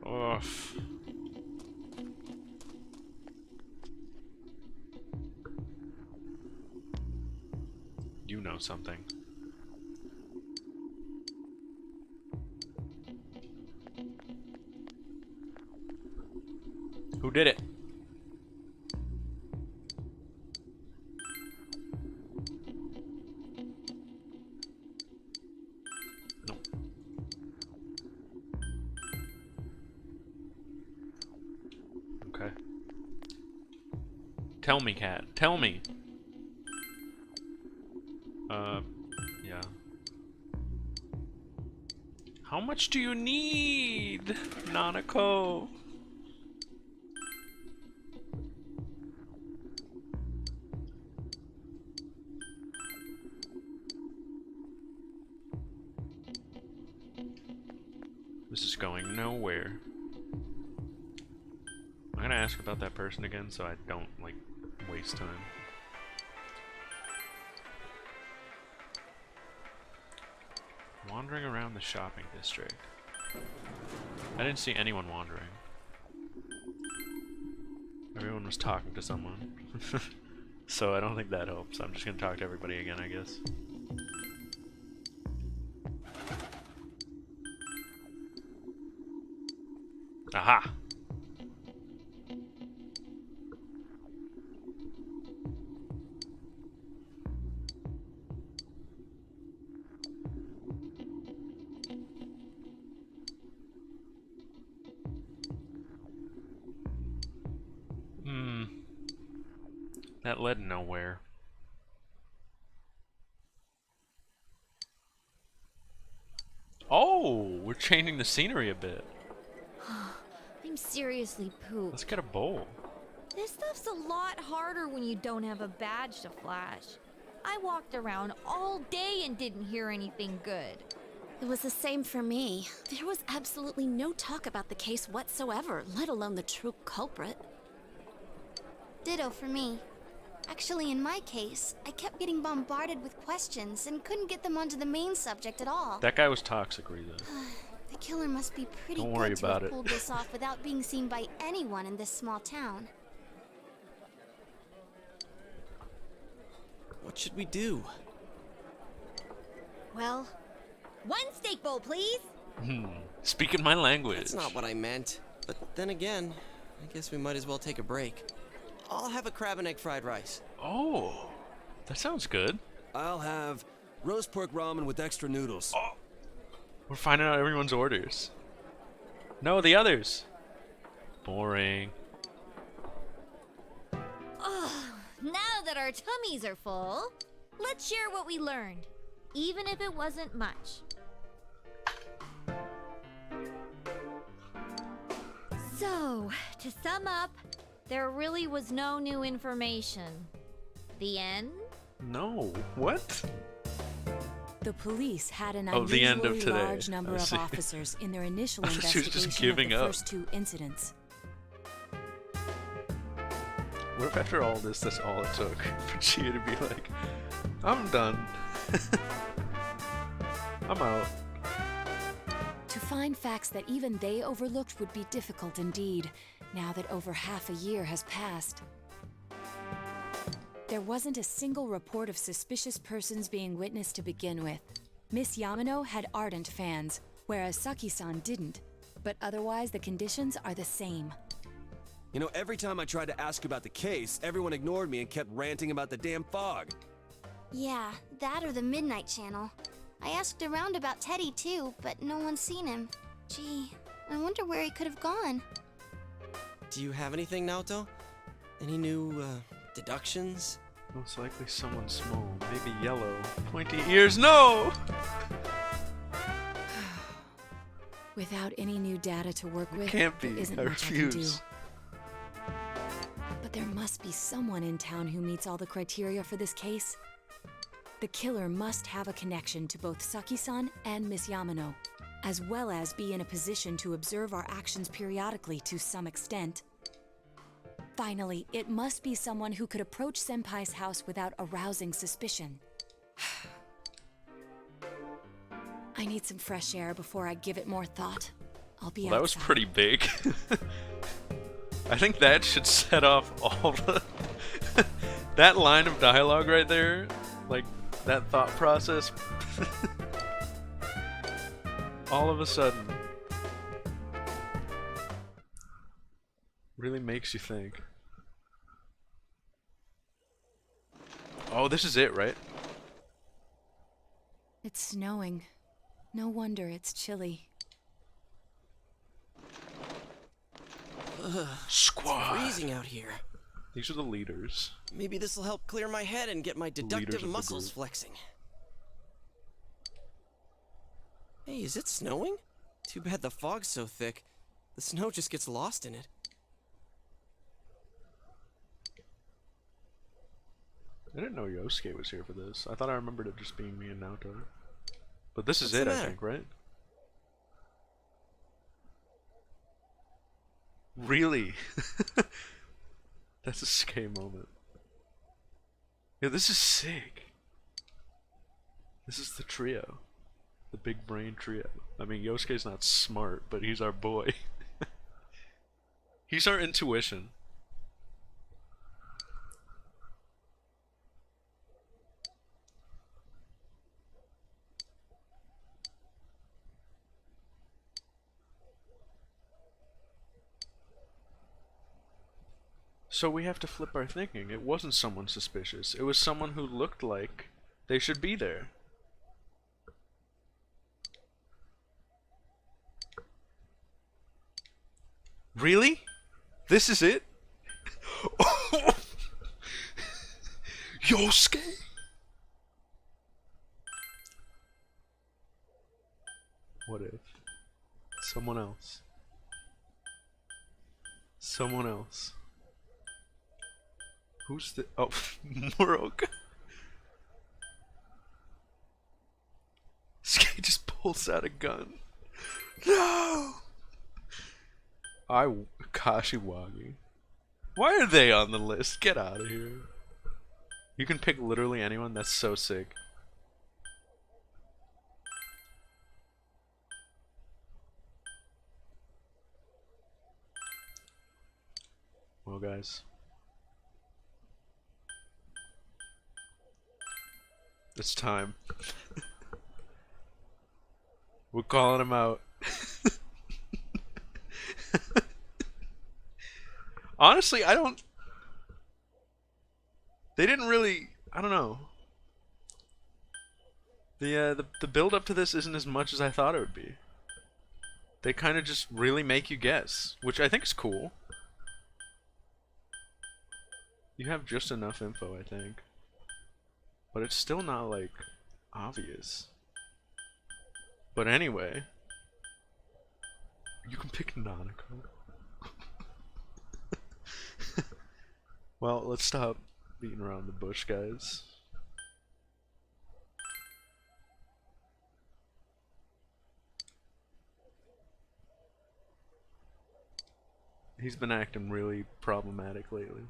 Ugh. You know something. Who did it? No. Okay. Tell me, cat. Tell me. Yeah. How much do you need, Nanako? This is going nowhere. I'm gonna ask about that person again so I don't, like, waste time. Wandering around the shopping district. I didn't see anyone wandering. Everyone was talking to someone. So I don't think that helps. I'm just gonna talk to everybody again, I guess. Aha! That led nowhere. Oh, we're changing the scenery a bit. I'm seriously pooped. Let's get a bowl. This stuff's a lot harder when you don't have a badge to flash. I walked around all day and didn't hear anything good. It was the same for me. There was absolutely no talk about the case whatsoever, let alone the true culprit. Ditto for me. Actually, in my case, I kept getting bombarded with questions and couldn't get them onto the main subject at all. That guy was toxic, Rita. The killer must be pretty Don't worry good to about have it. pulled this off without being seen by anyone in this small town. What should we do? Well, one steak bowl, please. Speaking my language. That's not what I meant. But then again, I guess we might as well take a break. I'll have a crab and egg fried rice. Oh, that sounds good. I'll have roast pork ramen with extra noodles. Oh, we're finding out everyone's orders. No, the others. Boring. Now that our tummies are full, let's share what we learned, even if it wasn't much. So, to sum up, there really was no new information. The end? No. What? The police had an Oh, the end of unusually today. large number I of see. officers in their initial I thought she was investigation just of giving the up. first two incidents. What if after all this, that's all it took for Chia to be like, I'm done. I'm out. To find facts that even they overlooked would be difficult indeed, now that over half a year has passed. There wasn't a single report of suspicious persons being witnessed to begin with. Miss Yamano had ardent fans, whereas Saki-san didn't. But otherwise, the conditions are the same. You know, every time I tried to ask about the case, everyone ignored me and kept ranting about the damn fog. Yeah, that or the Midnight Channel. I asked around about Teddy too, but no one's seen him. Gee, I wonder where he could have gone. Do you have anything, Naoto? Any new, deductions? Most likely someone small, maybe yellow. Pointy ears, no! Without any new data to work with, Can't be. there isn't I much I can do. refuse. But there must be someone in town who meets all the criteria for this case. The killer must have a connection to both Saki-san and Miss Yamano. as well as be in a position to observe our actions periodically to some extent. Finally, it must be someone who could approach Senpai's house without arousing suspicion. I need some fresh air before I give it more thought. I'll be Well, that was outside. pretty big. I think that should set off all the... that line of dialogue right there, like, that thought process, all of a sudden, really makes you think. Oh, this is it, right? It's snowing. No wonder it's chilly. Squad. It's freezing out here. These are the leaders. Maybe this will help clear my head and get my Leaders deductive of the muscles group. flexing. Hey, is it snowing? Too bad the fog's so thick. The snow just gets lost in it. I didn't know Yosuke was here for this. I thought I remembered it just being me and Naoto. But this is What's it, the I matter? think, right? Really? That's a scary moment. Yeah, this is sick. This is the trio. The big brain trio. I mean, Yosuke's not smart, but he's our boy. He's our intuition. So we have to flip our thinking. It wasn't someone suspicious. It was someone who looked like they should be there. Really? This is it? Yosuke? What if? Someone else. Someone else. Who's the... Oh, Moroka. This guy just pulls out a gun. No! Kashiwagi. Why are they on the list? Get out of here. You can pick literally anyone. That's so sick. Well, guys. It's time. We're calling him out. Honestly, I don't... They didn't really... I don't know. The build up to this isn't as much as I thought it would be. They kind of just really make you guess, which I think is cool. You have just enough info, I think. But it's still not, like, obvious. But anyway, you can pick Nanako. Well, let's stop beating around the bush, guys. He's been acting really problematic lately.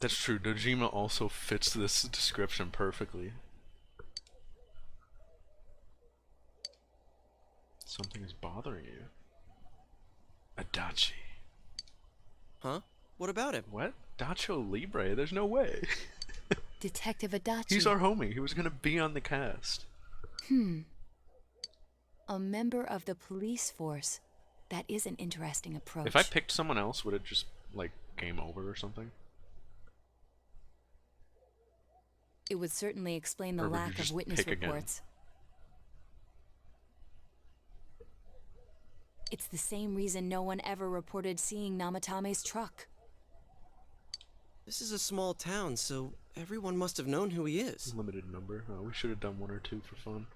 That's true. Dojima also fits this description perfectly. Something is bothering you. Adachi. Huh? What about him? What? Dacho Libre? There's no way. Detective Adachi. He's our homie. He was gonna be on the cast. A member of the police force. That is an interesting approach. If I picked someone else, would it just, like, game over or something? It would certainly explain the Or would you lack of just witness pick again? reports. It's the same reason no one ever reported seeing Namatame's truck. This is a small town, so everyone must have known who he is. Limited number. Oh, we should have done one or two for fun.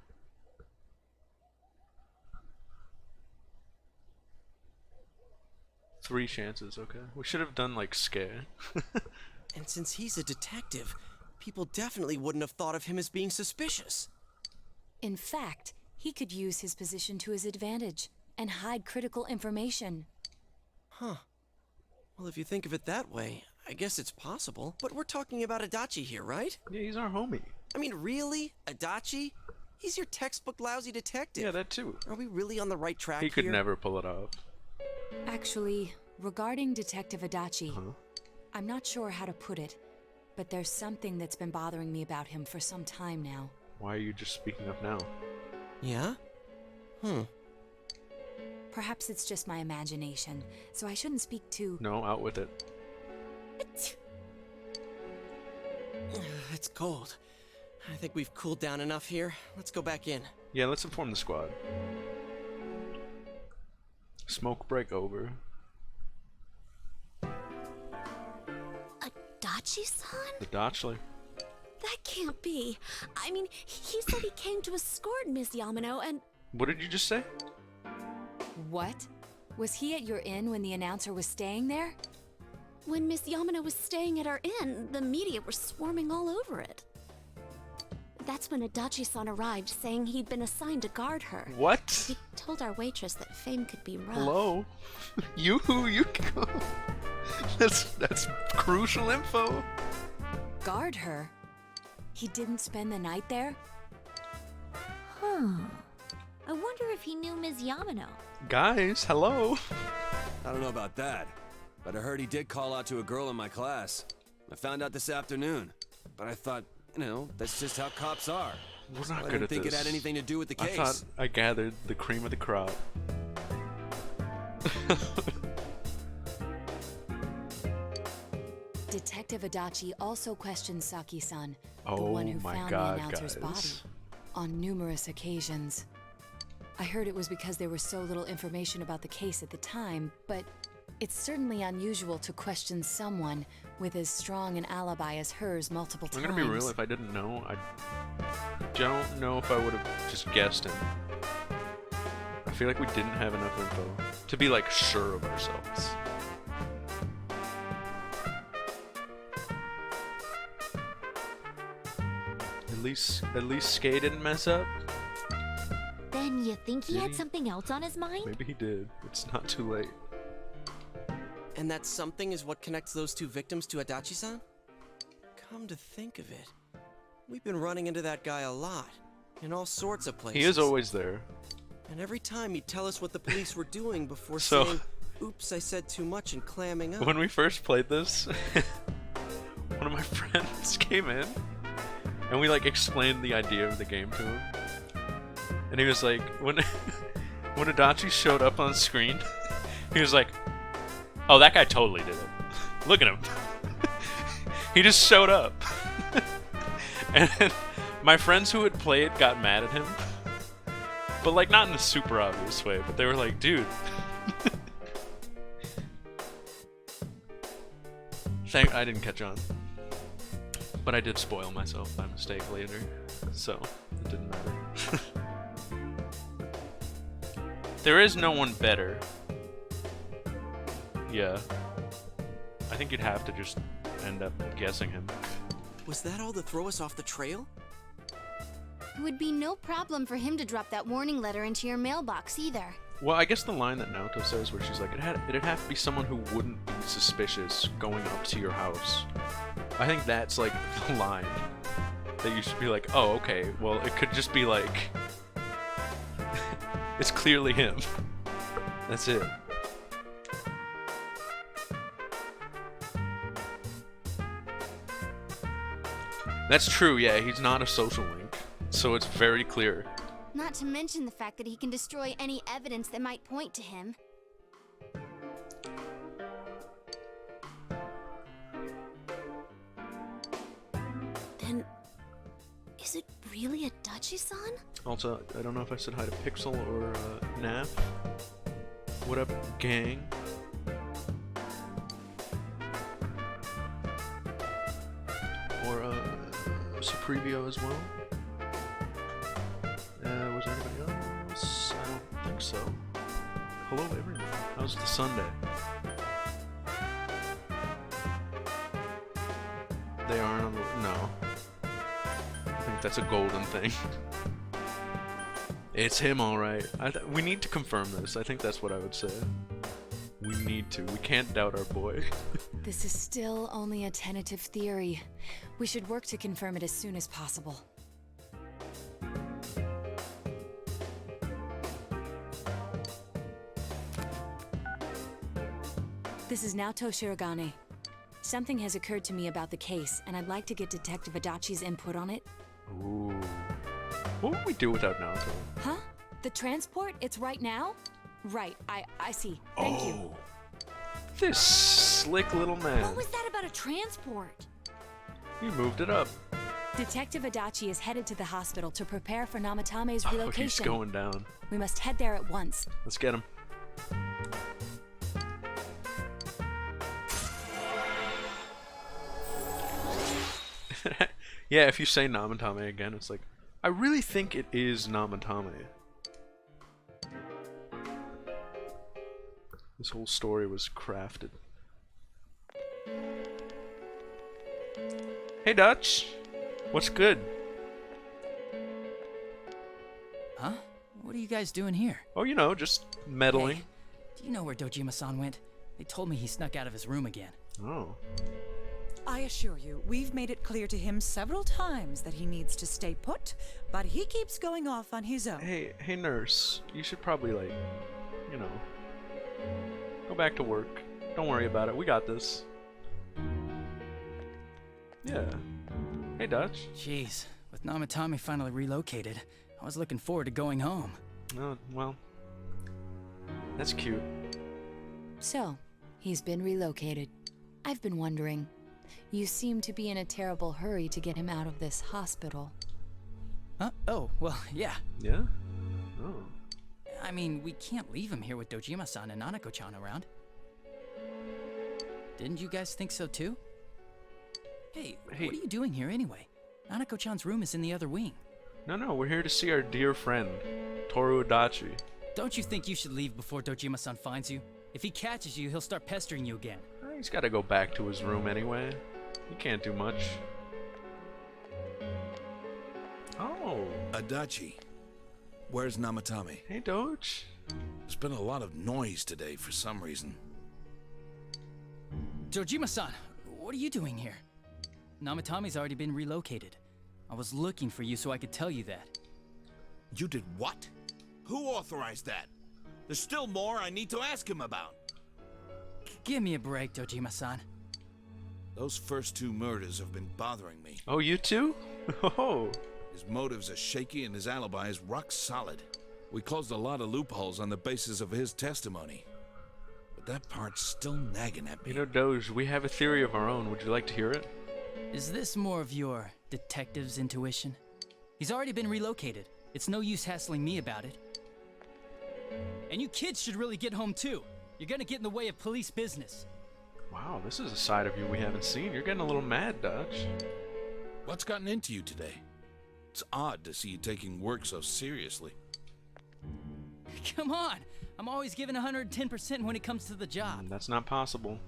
Three chances, okay. We should have done, like, scare. And since he's a detective, people definitely wouldn't have thought of him as being suspicious. In fact, he could use his position to his advantage and hide critical information. Huh. Well, if you think of it that way, I guess it's possible. But we're talking about Adachi here, right? Yeah, he's our homie. I mean, really? Adachi? He's your textbook lousy detective. Yeah, that too. Are we really on the right track He here? could never pull it off. Actually, regarding Detective Adachi, I'm not sure how to put it, but there's something that's been bothering me about him for some time now. Why are you just speaking up now? Yeah? Perhaps it's just my imagination, so I shouldn't speak too... No, out with it. It's cold. I think we've cooled down enough here. Let's go back in. Yeah, let's inform the squad. Smoke break over. Adachi-san? The Dachler. That can't be. I mean, he said he came to escort Miss Yamano and... What did you just say? What? Was he at your inn when the announcer was staying there? When Miss Yamano was staying at our inn, the media were swarming all over it. That's when Adachi-san arrived, saying he'd been assigned to guard her. What? He told our waitress that fame could be rough. Hello? you go. That's crucial info. Guard her? He didn't spend the night there? Huh. I wonder if he knew Ms. Yamano. Guys, hello. I don't know about that, but I heard he did call out to a girl in my class. I found out this afternoon, but I thought, you know, that's just how cops are. We're So not I good didn't at think this. it had anything to do with the I case. thought I gathered the cream of the crop. Detective Adachi also questioned Saki-san, the Oh one who my found God, the announcer's guys. body, on numerous occasions. I heard it was because there was so little information about the case at the time, but it's certainly unusual to question someone with as strong an alibi as hers multiple I'm times. gonna be real, if I didn't know, I don't know if I would have just guessed him. I feel like we didn't have enough info to be like sure of ourselves. At least Skay didn't mess up. Then you think he Did had he? something else on his mind? Maybe he did. It's not too late. And that something is what connects those two victims to Adachi-san? Come to think of it, we've been running into that guy a lot, in all sorts of places. He is always there. And every time he'd tell us what the police were doing before So- saying, oops, I said too much and clamming up. When we first played this, one of my friends came in, and we like explained the idea of the game to him. And he was like, when Adachi showed up on screen, he was like, "Oh, that guy totally did it. Look at him. He just showed up." And then my friends who had played got mad at him, but like not in a super obvious way. But they were like, "Dude." I didn't catch on. But I did spoil myself by mistake later, so it didn't matter. There is no one better. Yeah. I think you'd have to just end up guessing him. Was that all to throw us off the trail? It would be no problem for him to drop that warning letter into your mailbox either. Well, I guess the line that Naoto says, where she's like, it'd have to be someone who wouldn't be suspicious going up to your house. I think that's like the line that you should be like, oh, okay, well, it could just be like, it's clearly him. That's it. That's true, yeah, he's not a social link, so it's very clear. Not to mention the fact that he can destroy any evidence that might point to him. Then, is it really Adachi-san? Also, I don't know if I said hi to Pixel or Nap. What up, gang? Or Suprevio as well. Was there anybody else? I don't think so. Hello, everyone. How's the Sunday? They aren't on the... No. that's a golden thing. It's him, alright. We need to confirm this. I think that's what I would say. We need to. We can't doubt our boy. This is still only a tentative theory. We should work to confirm it as soon as possible. This is Naoto Shirogane. Something has occurred to me about the case, and I'd like to get Detective Adachi's input on it. Ooh. What would we do without Naoto? Huh? The transport? It's right now? Right, I see. Thank you. This slick little man. What was that about a transport? He moved it up. Detective Adachi is headed to the hospital to prepare for Namatame's Oh, relocation. he's going down. We must head there at once. Let's get him. Yeah, if you say Namatame again, it's like, I really think it is Namatame. This whole story was crafted. Hey Dutch! What's good? Huh? What are you guys doing here? Oh, you know, just meddling. Hey, do you know where Dojima-san went? They told me he snuck out of his room again. Oh. I assure you, we've made it clear to him several times that he needs to stay put, but he keeps going off on his own. Hey nurse, you should probably, like, you know, go back to work. Don't worry about it, we got this. Yeah. Hey Dutch. Jeez, with Namatame finally relocated, I was looking forward to going home. Oh, well, that's cute. So, he's been relocated. I've been wondering. You seem to be in a terrible hurry to get him out of this hospital. Huh? Oh, well, yeah. Yeah? Oh. I mean, we can't leave him here with Dojima-san and Nanako-chan around. Didn't you guys think so too? Hey, what are you doing here anyway? Nanako-chan's room is in the other wing. No, we're here to see our dear friend, Toru Adachi. Don't you think you should leave before Dojima-san finds you? If he catches you, he'll start pestering you again. He's gotta go back to his room anyway. He can't do much. Oh. Adachi. Where's Namatame? Hey, Doge. There's been a lot of noise today for some reason. Dojima-san, what are you doing here? Namatame's already been relocated. I was looking for you so I could tell you that. You did what? Who authorized that? There's still more I need to ask him about. Give me a break, Dojima-san. Those first two murders have been bothering me. Oh, you too? Oh. His motives are shaky and his alibi is rock solid. We closed a lot of loopholes on the basis of his testimony. But that part's still nagging at me. You know, Doge, we have a theory of our own. Would you like to hear it? Is this more of your detective's intuition? He's already been relocated. It's no use hassling me about it. And you kids should really get home too. You're gonna get in the way of police business. Wow, this is a side of you we haven't seen. You're getting a little mad, Dutch. What's gotten into you today? It's odd to see you taking work so seriously. Come on! I'm always giving 110% when it comes to the job. That's not possible.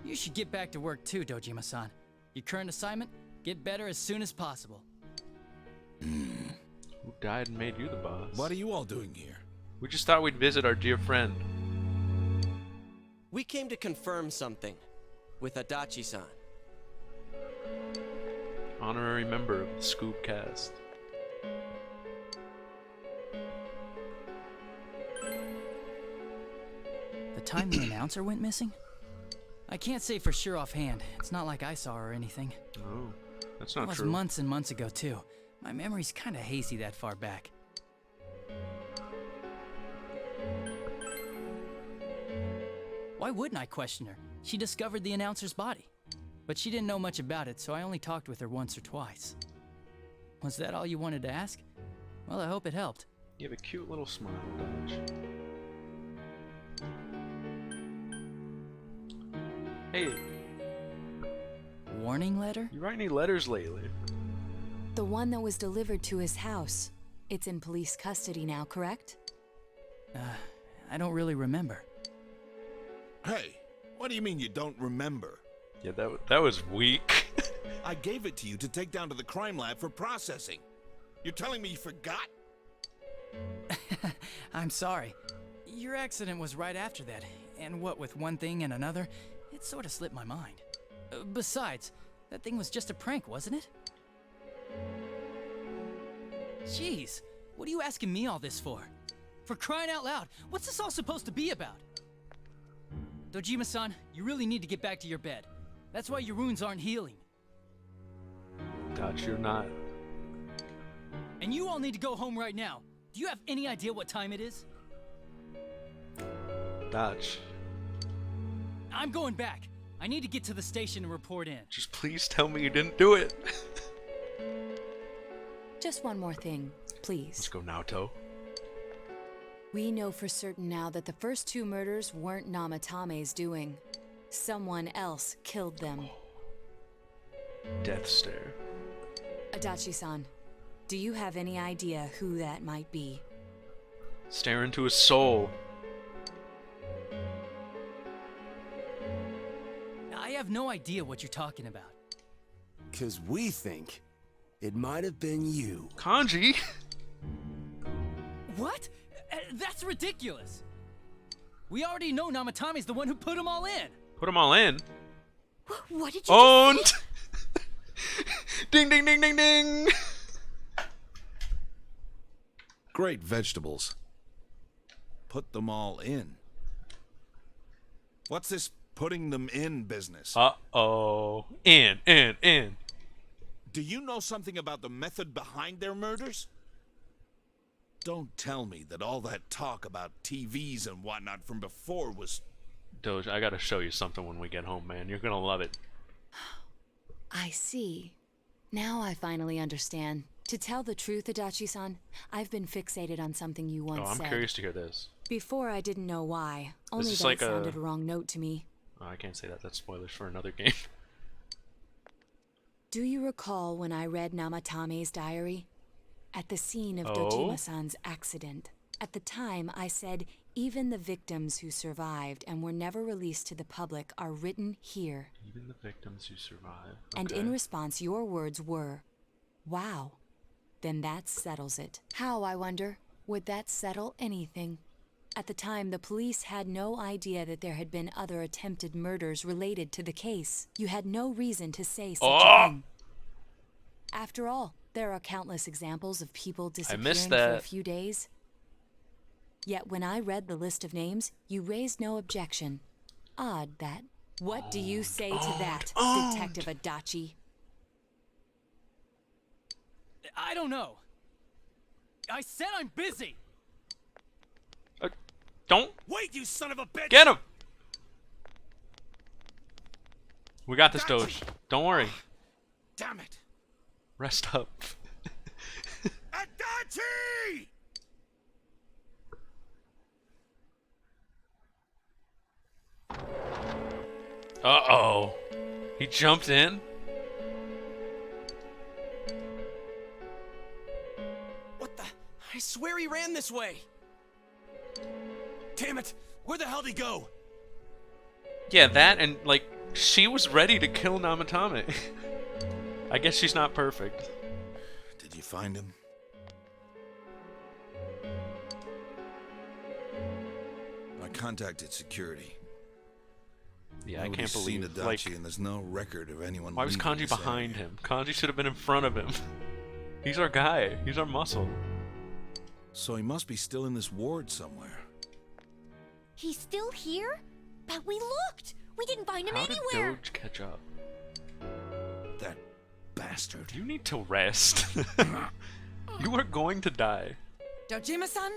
You should get back to work too, Dojima-san. Your current assignment? Get better as soon as possible. Who died and made you the boss? What are you all doing here? We just thought we'd visit our dear friend. We came to confirm something with Adachi-san. Honorary member of the Scoob cast. The time the announcer went missing? I can't say for sure offhand. It's not like I saw her or anything. Oh, that's not true. It was true. months and months ago, too. My memory's kinda hazy that far back. Why wouldn't I question her? She discovered the announcer's body. But she didn't know much about it, so I only talked with her once or twice. Was that all you wanted to ask? Well, I hope it helped. You have a cute little smile, Dodge. Hey. Warning letter? You write any letters lately? The one that was delivered to his house. It's in police custody now, correct? I don't really remember. Hey, what do you mean you don't remember? Yeah, that was weak. I gave it to you to take down to the crime lab for processing. You're telling me you forgot? I'm sorry. Your accident was right after that, and what with one thing and another, it sort of slipped my mind. Besides, that thing was just a prank, wasn't it? Jeez, what are you asking me all this for? For crying out loud, what's this all supposed to be about? Dojima-san, you really need to get back to your bed. That's why your wounds aren't healing. Dutch, you're not. And you all need to go home right now. Do you have any idea what time it is? Dutch. I'm going back. I need to get to the station and report in. Just please tell me you didn't do it. Just one more thing, please. Let's go, Naoto. We know for certain now that the first two murders weren't Namatame's doing. Someone else killed them. Death stare. Adachi-san, do you have any idea who that might be? Stare into his soul. I have no idea what you're talking about. 'Cause we think it might have been you. Kanji? What? That's ridiculous. We already know Namatame's the one who put them all in. Put them all in? What did you Owned! Ding, ding, ding, ding, ding! Great vegetables. Put them all in. What's this putting them in business? Uh-oh. In. Do you know something about the method behind their murders? Don't tell me that all that talk about TVs and whatnot from before was... Doge, I gotta show you something when we get home, man. You're gonna love it. I see. Now I finally understand. To tell the truth, Adachi-san, I've been fixated on something you once said. I'm curious to hear this. Before I didn't know why. Only Is this that like it sounded a wrong note to me. Oh, I can't say that. That's spoilers for another game. Do you recall when I read Namatame's diary? At the scene of Dojima-san's accident. At the time, I said, even the victims who survived and were never released to the public are written here. Even the victims who survived. And in response, your words were, wow. Then that settles it. How, I wonder, would that settle anything? At the time, the police had no idea that there had been other attempted murders related to the case. You had no reason to say such a thing. After all, there are countless examples of people disappearing for a few days. Yet when I read the list of names, you raised no objection. Odd that. What do you say to that, Detective Adachi? I don't know. I said I'm busy. Don't. Wait, you son of a bitch! Get him! We got this, Doge. Don't worry. Damn it. Rest up. Adachi! Uh-oh. He jumped in? What the? I swear he ran this way. Damn it! Where the hell did he go? Yeah, that and, like, she was ready to kill Namatame. I guess she's not perfect. Did you find him? I contacted security. Yeah, Nobody's I can't believe seen Adachi, like, and there's no record of anyone. Why was leaving Kanji this behind area. him? Kanji should have been in front of him. He's our guy. He's our muscle. So he must be still in this ward somewhere. He's still here? But we looked! We didn't find him How anywhere! did Doge catch up? That bastard. You need to rest. You are going to die. Dojima-san?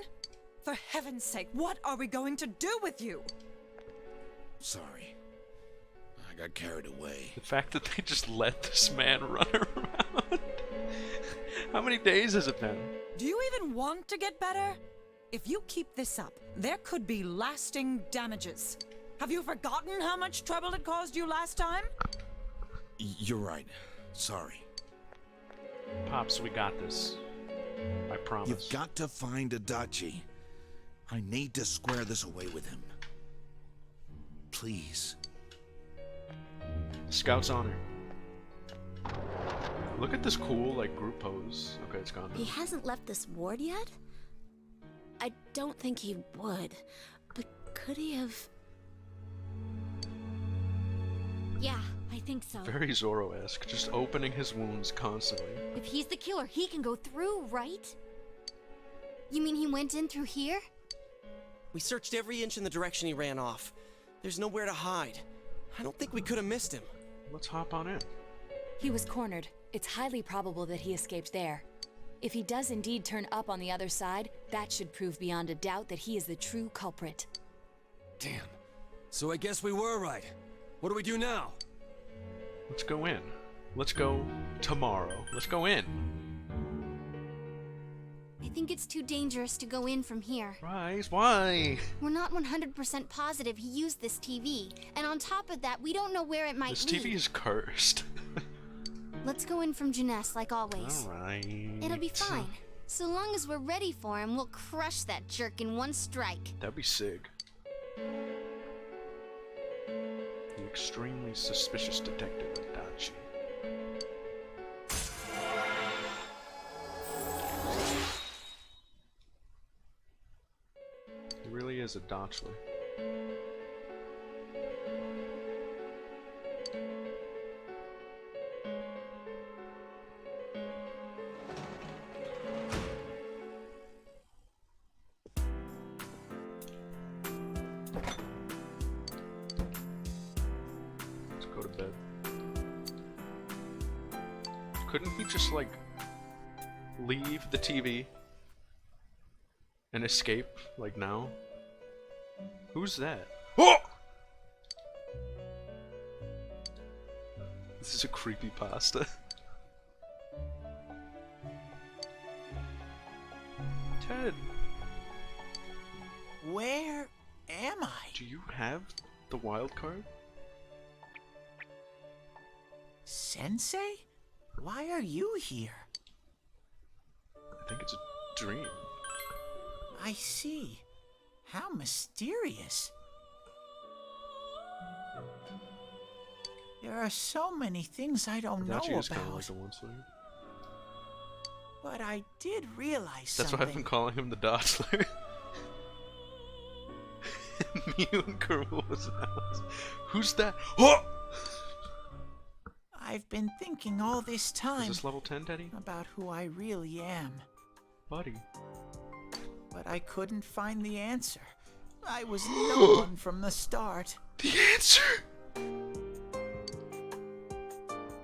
For heaven's sake, what are we going to do with you? Sorry. I got carried away. The fact that they just let this man run around. How many days has it been? Do you even want to get better? If you keep this up, there could be lasting damages. Have you forgotten how much trouble it caused you last time? You're right. Sorry. Pops, we got this. I promise. You've got to find Adachi. I need to square this away with him. Please. Scout's honor. Look at this cool, like, group pose. Okay, it's gone now. He hasn't left this ward yet? I don't think he would. But could he have... Yeah, I think so. Very Zorro-esque, just opening his wounds constantly. If he's the killer, he can go through, right? You mean he went in through here? We searched every inch in the direction he ran off. There's nowhere to hide. I don't think we could have missed him. Let's hop on in. He was cornered. It's highly probable that he escaped there. If he does indeed turn up on the other side, that should prove beyond a doubt that he is the true culprit. Damn. So I guess we were right. What do we do now? Let's go in. Let's go tomorrow. Let's go in. I think it's too dangerous to go in from here. Rise, why? We're not 100% positive he used this TV. And on top of that, we don't know where it might This lead. TV is cursed. Let's go in from Jeunesse like always. Alright. It'll be fine. So long as we're ready for him, we'll crush that jerk in one strike. That'd be sick. The extremely suspicious detective Adachi. He really is a Dotchler. Let's go to bed. Couldn't he just, like, leave the TV and escape, like, now? Who's that? Oh! This is a creepypasta. Ted, Where am I? do you have the wild card? Sensei? Why are you here? I think it's a dream. I see. How mysterious. There are so many things I don't know Adachi is kind of about. like the one slayer. But I did realize That's something. why I've been calling him the Dotchler. Mew and Karula's house. Who's that? Oh! I've been thinking all this time Is this level 10, Teddy? about who I really am. Buddy. But I couldn't find the answer. I was no one from the start. The answer!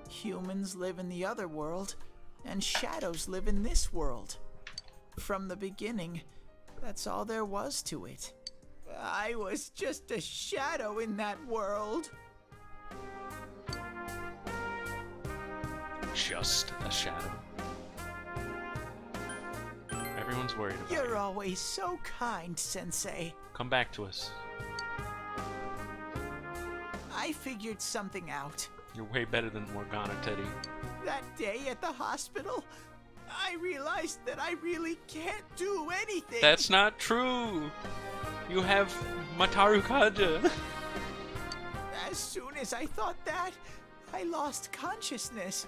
Humans live in the other world, and shadows live in this world. From the beginning, that's all there was to it. I was just a shadow in that world. Just a shadow. Everyone's worried about You're you. always so kind, Sensei. Come back to us. I figured something out. You're way better than Morgana, Teddy. That day at the hospital, I realized that I really can't do anything. That's not true! You have Mataru Kaja. As soon as I thought that, I lost consciousness.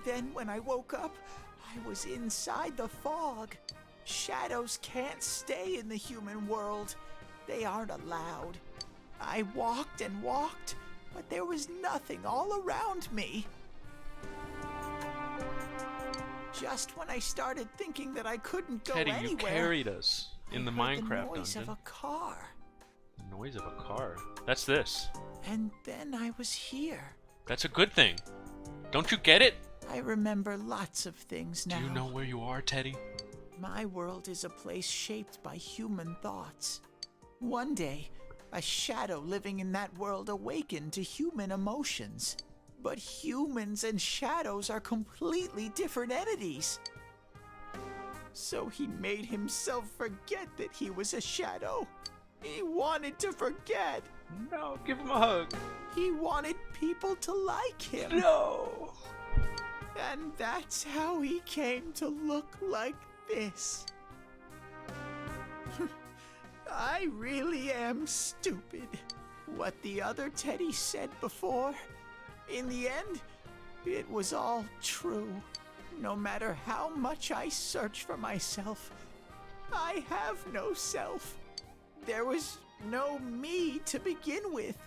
Then when I woke up, I was inside the fog. Shadows can't stay in the human world. They aren't allowed. I walked and walked, but there was nothing all around me. Just when I started thinking that I couldn't go Teddy, anywhere, you carried us in the I heard Minecraft the noise dungeon. of a car. The noise of a car. That's this. And then I was here. That's a good thing. Don't you get it? I remember lots of things now. Do you know where you are, Teddy? My world is a place shaped by human thoughts. One day, a shadow living in that world awakened to human emotions. But humans and shadows are completely different entities. So he made himself forget that he was a shadow. He wanted to forget. No, give him a hug. He wanted people to like him. No. And that's how he came to look like this. I really am stupid. What the other Teddy said before, in the end, It was all true. No matter how much I search for myself, I have no self. There was no me to begin with.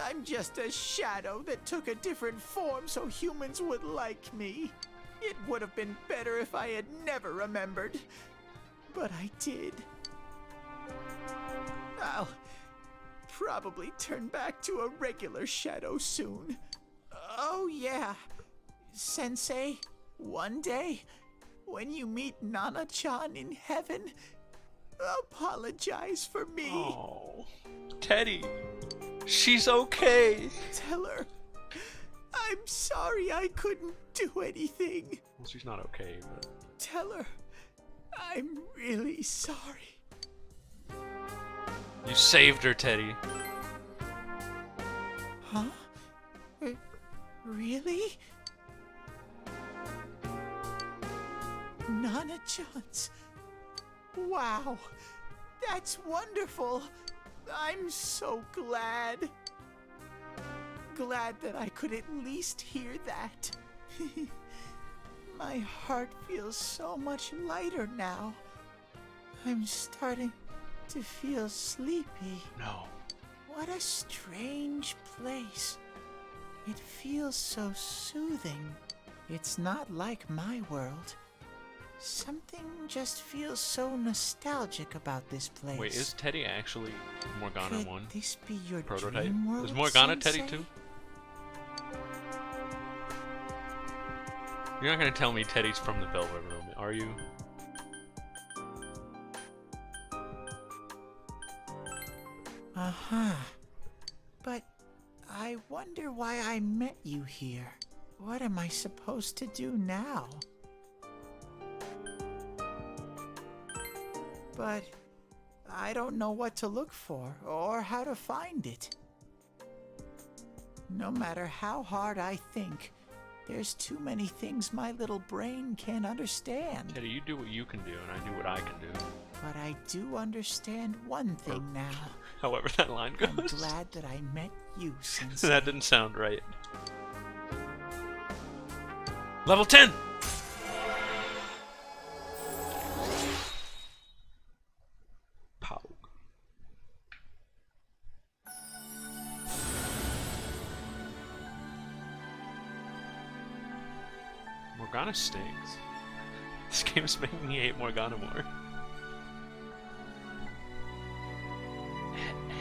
I'm just a shadow that took a different form so humans would like me. It would have been better if I had never remembered. But I did. I'll probably turn back to a regular shadow soon. Oh yeah, Sensei, one day, when you meet Nana-chan in heaven, apologize for me. Oh, Teddy, she's okay. Tell her, I'm sorry I couldn't do anything. Well, she's not okay, but... Tell her, I'm really sorry. You saved her, Teddy. Huh? Really? Nana-chan's. Wow, that's wonderful. I'm so glad. Glad that I could at least hear that. My heart feels so much lighter now. I'm starting to feel sleepy. No. What a strange place. It feels so soothing. It's not like my world. Something just feels so nostalgic about this place. Wait, is Teddy actually Morgana Could 1? this be your Prototype? dream world, Is Morgana Sensei? Teddy too? You're not gonna tell me Teddy's from the Velvet Room, are you? Uh-huh. But I wonder why I met you here. What am I supposed to do now? But I don't know what to look for or how to find it. No matter how hard I think, there's too many things my little brain can't understand. Teddy, you do what you can do, and I do what I can do. But I do understand one thing now. However that line goes. I'm glad that I met you, Sensei. That didn't sound right. Level 10! Pow. Morgana stinks. This game is making me hate Morgana more.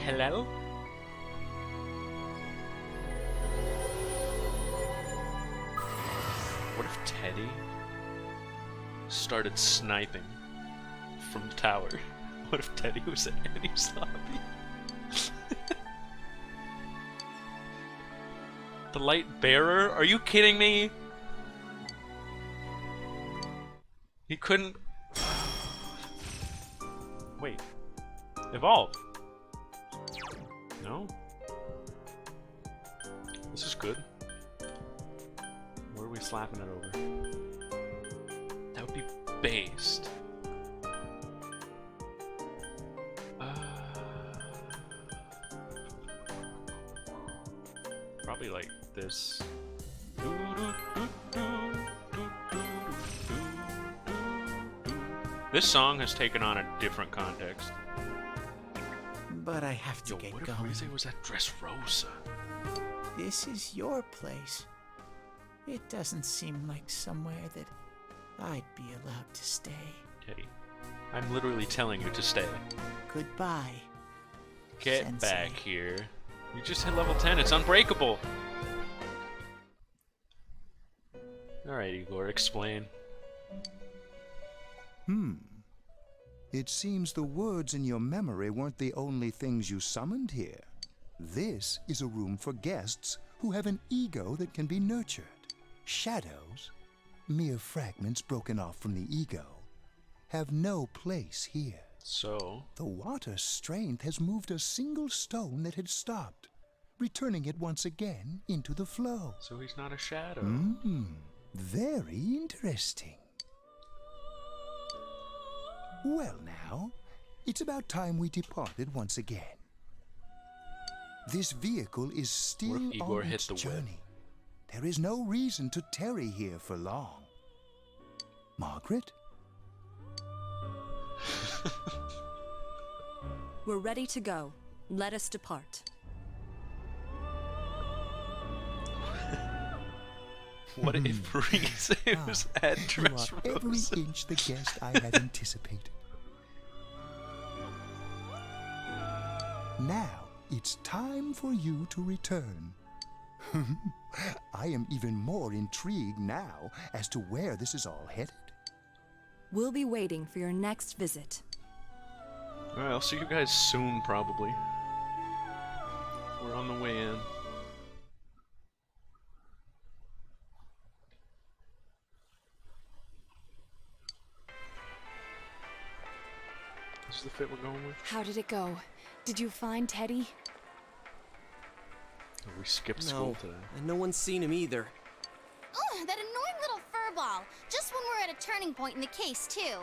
Hello? What if Teddy started sniping from the tower? What if Teddy was at Annie's lobby? The light bearer? Are you kidding me? He couldn't... Wait. Evolve. No? This is good. Where are we slapping it over? That would be based. Probably like this. This song has taken on a different context. But I have to get what going. If Rizzo was at Dressrosa? This is your place. It doesn't seem like somewhere that I'd be allowed to stay. Teddy, I'm literally telling you to stay. Goodbye. Get Sensei. back here. You just hit level 10. It's unbreakable. Alright, Igor, explain. It seems the words in your memory weren't the only things you summoned here. This is a room for guests who have an ego that can be nurtured. Shadows, mere fragments broken off from the ego, have no place here. So? The water's strength has moved a single stone that had stopped, returning it once again into the flow. So he's not a shadow. Very interesting. Well now, it's about time we departed once again. This vehicle is still What if Igor on hit its the whip? journey. There is no reason to tarry here for long. Margaret? We're ready to go. Let us depart. What if Reese's address You are every rose? inch the guest I had anticipated. Now, it's time for you to return. I am even more intrigued now as to where this is all headed. We'll be waiting for your next visit. Alright, I'll see you guys soon, probably. We're on the way in. This is the fit we're going with? How did it go? Did you find Teddy? Oh, we skipped No, school today. and no one's seen him either. Oh, that annoying little furball. Just when we're at a turning point in the case, too.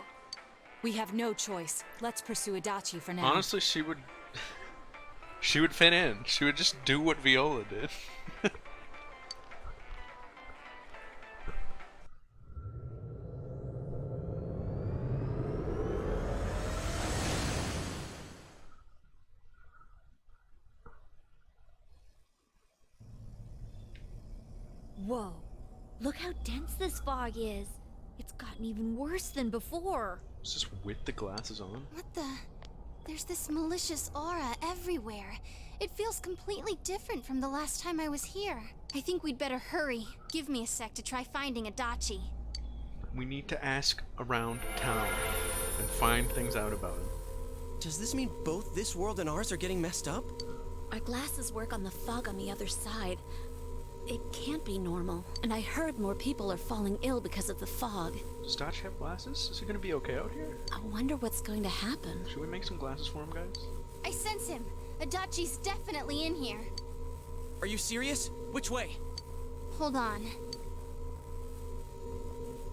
We have no choice. Let's pursue Adachi for now. Honestly, she would fit in. She would just do what Viola did. Whoa. Look how dense this fog is. It's gotten even worse than before. Is this with the glasses on? What the? There's this malicious aura everywhere. It feels completely different from the last time I was here. I think we'd better hurry. Give me a sec to try finding Adachi. We need to ask around town and find things out about him. Does this mean both this world and ours are getting messed up? Our glasses work on the fog on the other side. It can't be normal. And I heard more people are falling ill because of the fog. Does Dodge have glasses? Is he gonna be okay out here? I wonder what's going to happen. Should we make some glasses for him, guys? I sense him. Adachi's definitely in here. Are you serious? Which way? Hold on.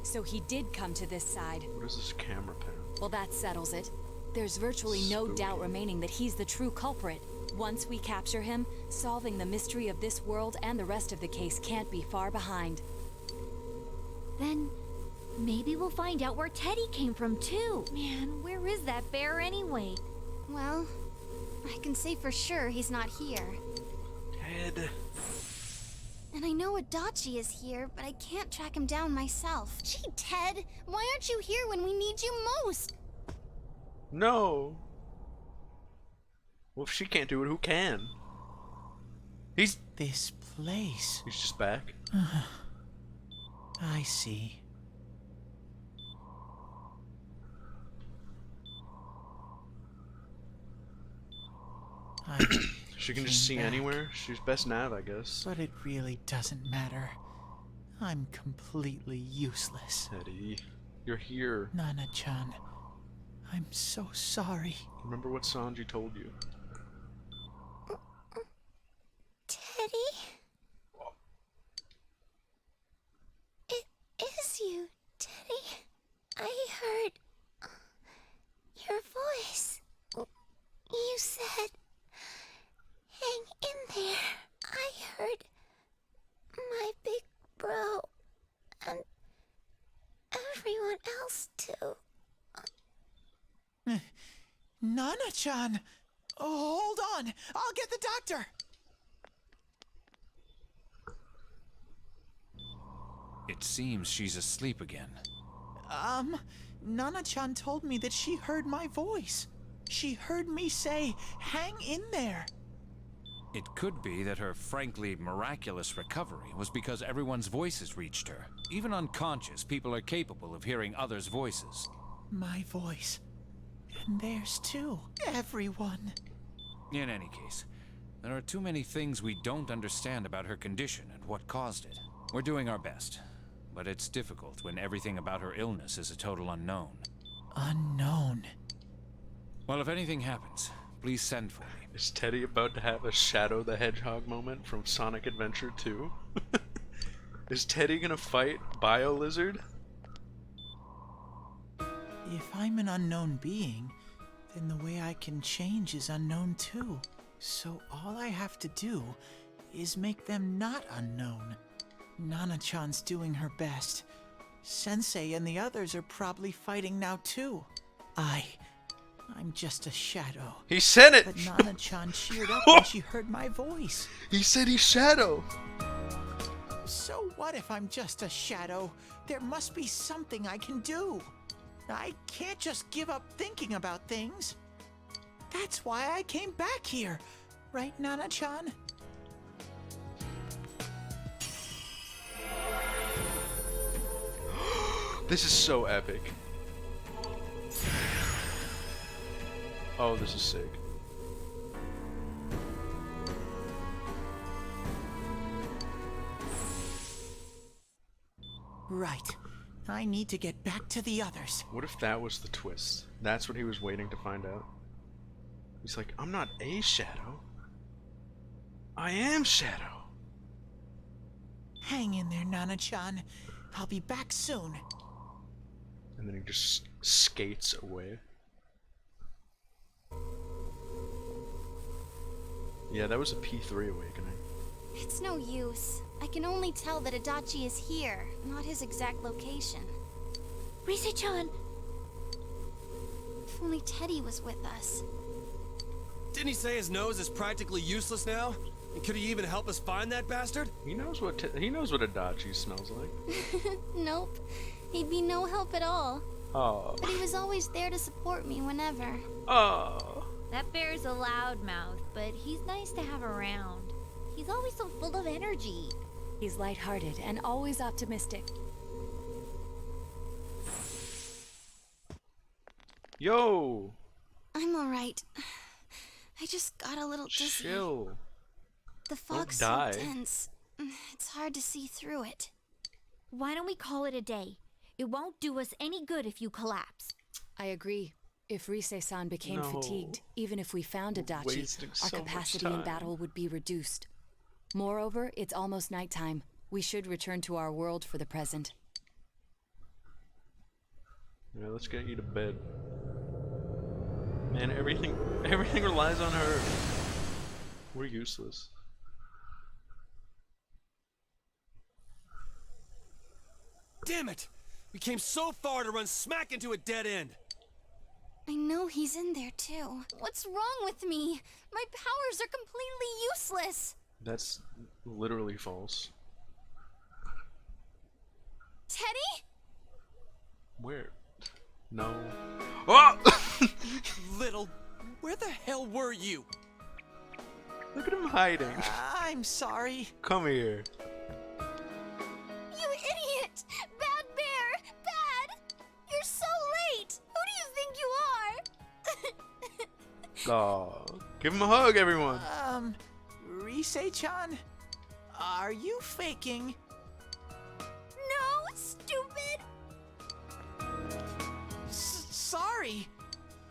So he did come to this side. What is this camera pan? Well, that settles it. There's virtually no Spooky. doubt remaining that he's the true culprit. Once we capture him, solving the mystery of this world and the rest of the case can't be far behind. Then maybe we'll find out where Teddy came from too. Man, where is that bear anyway? Well, I can say for sure he's not here. Ted. And I know Adachi is here, but I can't track him down myself. Gee, Ted, why aren't you here when we need you most? No. Well, if she can't do it, who can? He's This place. He's just back. I see. She can just see back. anywhere. She's best nav, I guess. But it really doesn't matter. I'm completely useless. Teddy, you're here. Nana-chan, I'm so sorry. Remember what Sanji told you. Teddy? It is you, Teddy. I heard your voice. You said, hang in there. I heard my big bro and everyone else too. Nana-chan! Oh, hold on! I'll get the doctor! It seems she's asleep again. Nana-chan told me that she heard my voice. She heard me say, hang in there. It could be that her frankly miraculous recovery was because everyone's voices reached her. Even unconscious, people are capable of hearing others' voices. My voice. And theirs too. Everyone. In any case, there are too many things we don't understand about her condition and what caused it. We're doing our best, but it's difficult when everything about her illness is a total unknown. Unknown. Well, if anything happens, please send for me. Is Teddy about to have a Shadow the Hedgehog moment from Sonic Adventure 2? Is Teddy gonna fight Bio Lizard? If I'm an unknown being, then the way I can change is unknown too. So all I have to do is make them not unknown. Nana-chan's doing her best. Sensei and the others are probably fighting now too. I'm just a shadow. He said it! But Nana-chan cheered up when she heard my voice. He said he's shadow. So what if I'm just a shadow? There must be something I can do. I can't just give up thinking about things. That's why I came back here. Right, Nana-chan? This is so epic. Oh, this is sick. Right. I need to get back to the others. What if that was the twist? That's what he was waiting to find out. He's like, I'm not a shadow. I am Shadow. Hang in there, Nana-chan. I'll be back soon. And then he just skates away. Yeah, that was a P3 awakening. It's no use. I can only tell that Adachi is here, not his exact location. Rise-chan! If only Teddy was with us. Didn't he say his nose is practically useless now? And could he even help us find that bastard? He knows what Adachi smells like. Nope. He'd be no help at all. Oh. But he was always there to support me whenever. Oh. That bear's a loudmouth, but he's nice to have around. He's always so full of energy. He's lighthearted and always optimistic. Yo! I'm alright. I just got a little dizzy. Chill. The fog's so dense. It's hard to see through it. Why don't we call it a day? It won't do us any good if you collapse. I agree. If Rise-san became No. fatigued, even if we found Adachi, Wasting our so much capacity in time. battle would be reduced. Moreover, it's almost nighttime. We should return to our world for the present. Yeah, let's get you to bed. Man, everything relies on her. We're useless. Damn it! We came so far to run smack into a dead end. I know he's in there too. What's wrong with me? My powers are completely useless. That's literally false. Teddy? Where? No. Oh! Little, where the hell were you? Look at him hiding. I'm sorry. Come here. You idiot! Bad bear! Bad! You're so late! Who do you think you are? Aw. Give him a hug, everyone. Rise-chan? Are you faking? No, stupid! Sorry.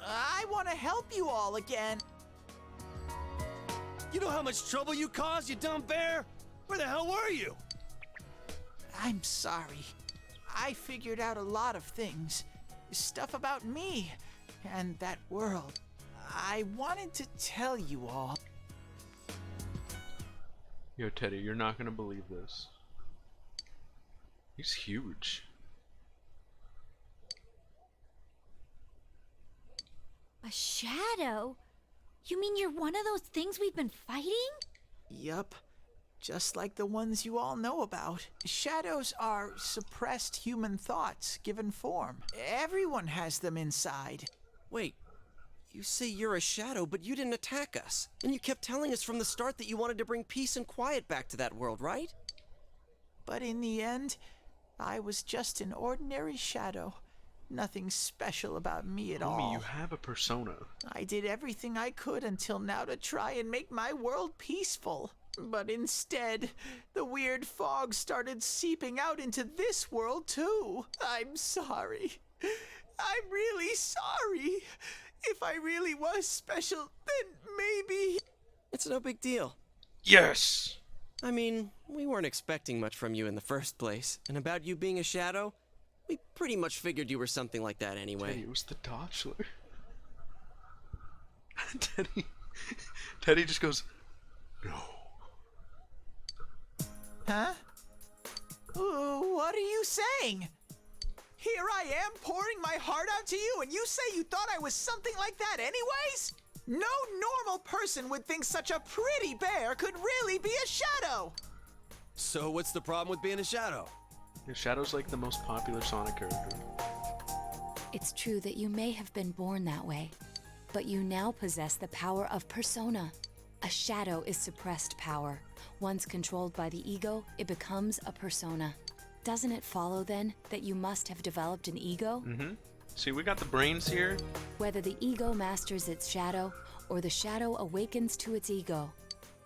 I want to help you all again. You know how much trouble you caused, you dumb bear? Where the hell were you? I'm sorry. I figured out a lot of things. Stuff about me and that world. I wanted to tell you all. Yo, Teddy, you're not gonna believe this. He's huge. A shadow? You mean you're one of those things we've been fighting? Yup. Just like the ones you all know about. Shadows are suppressed human thoughts given form. Everyone has them inside. Wait, you say you're a shadow, but you didn't attack us. And you kept telling us from the start that you wanted to bring peace and quiet back to that world, right? But in the end, I was just an ordinary shadow. Nothing special about me at all. Homie, you have a persona. I did everything I could until now to try and make my world peaceful. But instead, the weird fog started seeping out into this world too. I'm sorry. I'm really sorry. If I really was special, then maybe... It's no big deal. Yes! I mean, we weren't expecting much from you in the first place. And about you being a shadow, we pretty much figured you were something like that anyway. Teddy, it was the Dodgler. Teddy just goes, no. Huh? What are you saying? Here I am pouring my heart out to you, and you say you thought I was something like that anyways? No normal person would think such a pretty bear could really be a shadow. So what's the problem with being a shadow? Yeah, Shadow's like the most popular Sonic character. It's true that you may have been born that way, but you now possess the power of persona. A shadow is suppressed power. Once controlled by the ego, it becomes a persona. Doesn't it follow then that you must have developed an ego? Mm-hmm. See, we got the brains here. Whether the ego masters its shadow or the shadow awakens to its ego.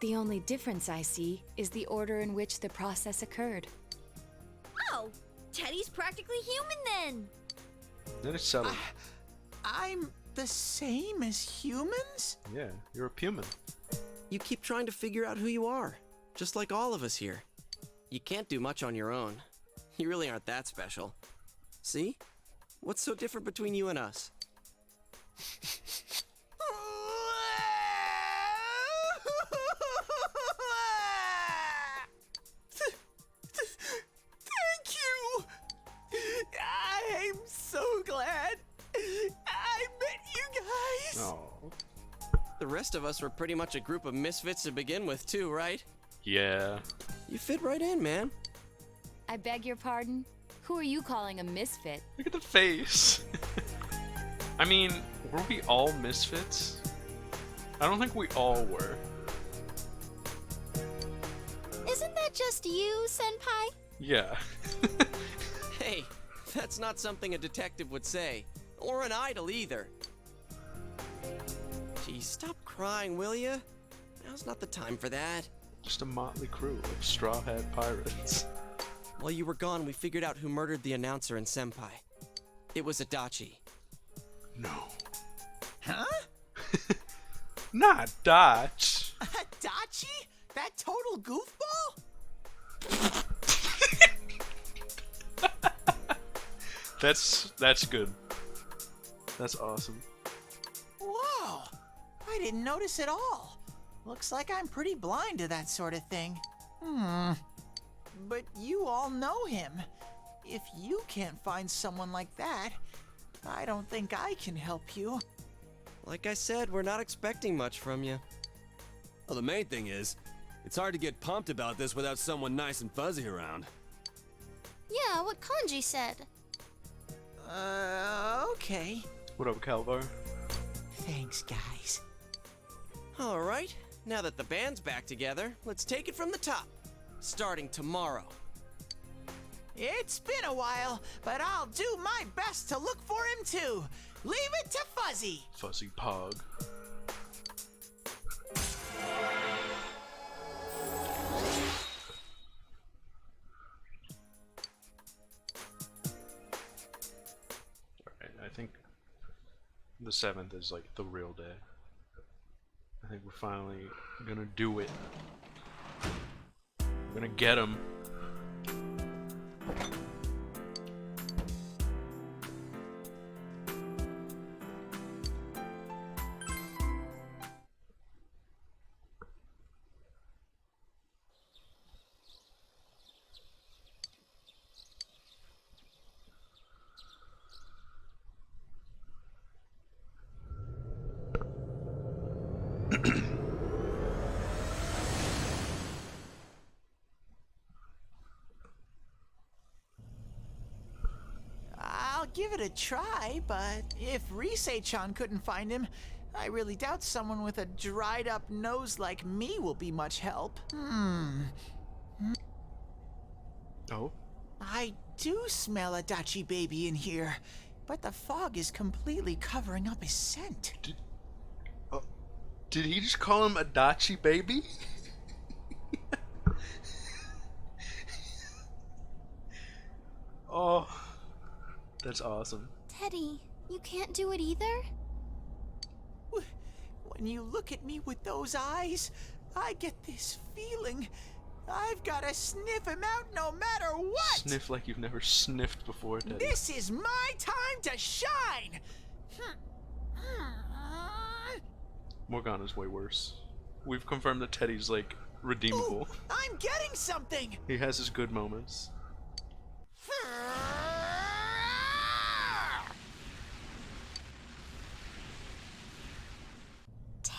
The only difference I see is the order in which the process occurred. Oh, Teddy's practically human then. That is subtle. I'm the same as humans? Yeah, you're a human. You keep trying to figure out who you are, just like all of us here. You can't do much on your own. You really aren't that special. See? What's so different between you and us? Thank you! I'm so glad I met you guys! Oh. The rest of us were pretty much a group of misfits to begin with, too, right? Yeah. You fit right in, man. I beg your pardon? Who are you calling a misfit? Look at the face. I mean, were we all misfits? I don't think we all were. Isn't that just you, Senpai? Yeah. Hey, that's not something a detective would say. Or an idol either. Gee, stop crying, will ya? Now's not the time for that. Just a motley crew of straw-hat pirates. While you were gone, we figured out who murdered the announcer and Senpai. It was Adachi. No. Huh? Not Dutch. Adachi? That total goofball? That's good. That's awesome. Whoa! I didn't notice at all. Looks like I'm pretty blind to that sort of thing. But you all know him. If you can't find someone like that, I don't think I can help you. Like I said, we're not expecting much from you. Well, the main thing is, it's hard to get pumped about this without someone nice and fuzzy around. Yeah, what Kanji said. Okay. What up, Calvar? Thanks, guys. All right, now that the band's back together, let's take it from the top. Starting tomorrow. It's been a while, but I'll do my best to look for him too. Leave it to Fuzzy. Fuzzy Pog. Alright, I think the 7th is like the real day. I think we're finally gonna do it. We're gonna get him. I'll give it a try, but if Risei-chan couldn't find him, I really doubt someone with a dried up nose like me will be much help. Oh? I do smell a Dachi baby in here, but the fog is completely covering up his scent. Did he just call him Adachi baby? Oh, that's awesome. Teddy, you can't do it either? When you look at me with those eyes, I get this feeling. I've got to sniff him out no matter what! Sniff like you've never sniffed before, Teddy. This is my time to shine! Morgana's way worse. We've confirmed that Teddy's, like, redeemable. Ooh, I'm getting something! He has his good moments.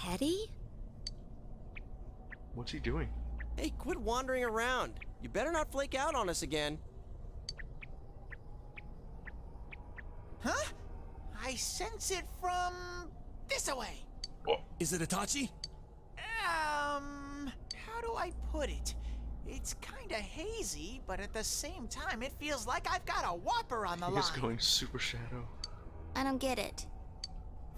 Teddy? What's he doing? Hey, quit wandering around. You better not flake out on us again. Huh? I sense it from this away. Is it Itachi? How do I put it? It's kinda hazy, but at the same time, it feels like I've got a whopper on the line. He's going super shadow. I don't get it.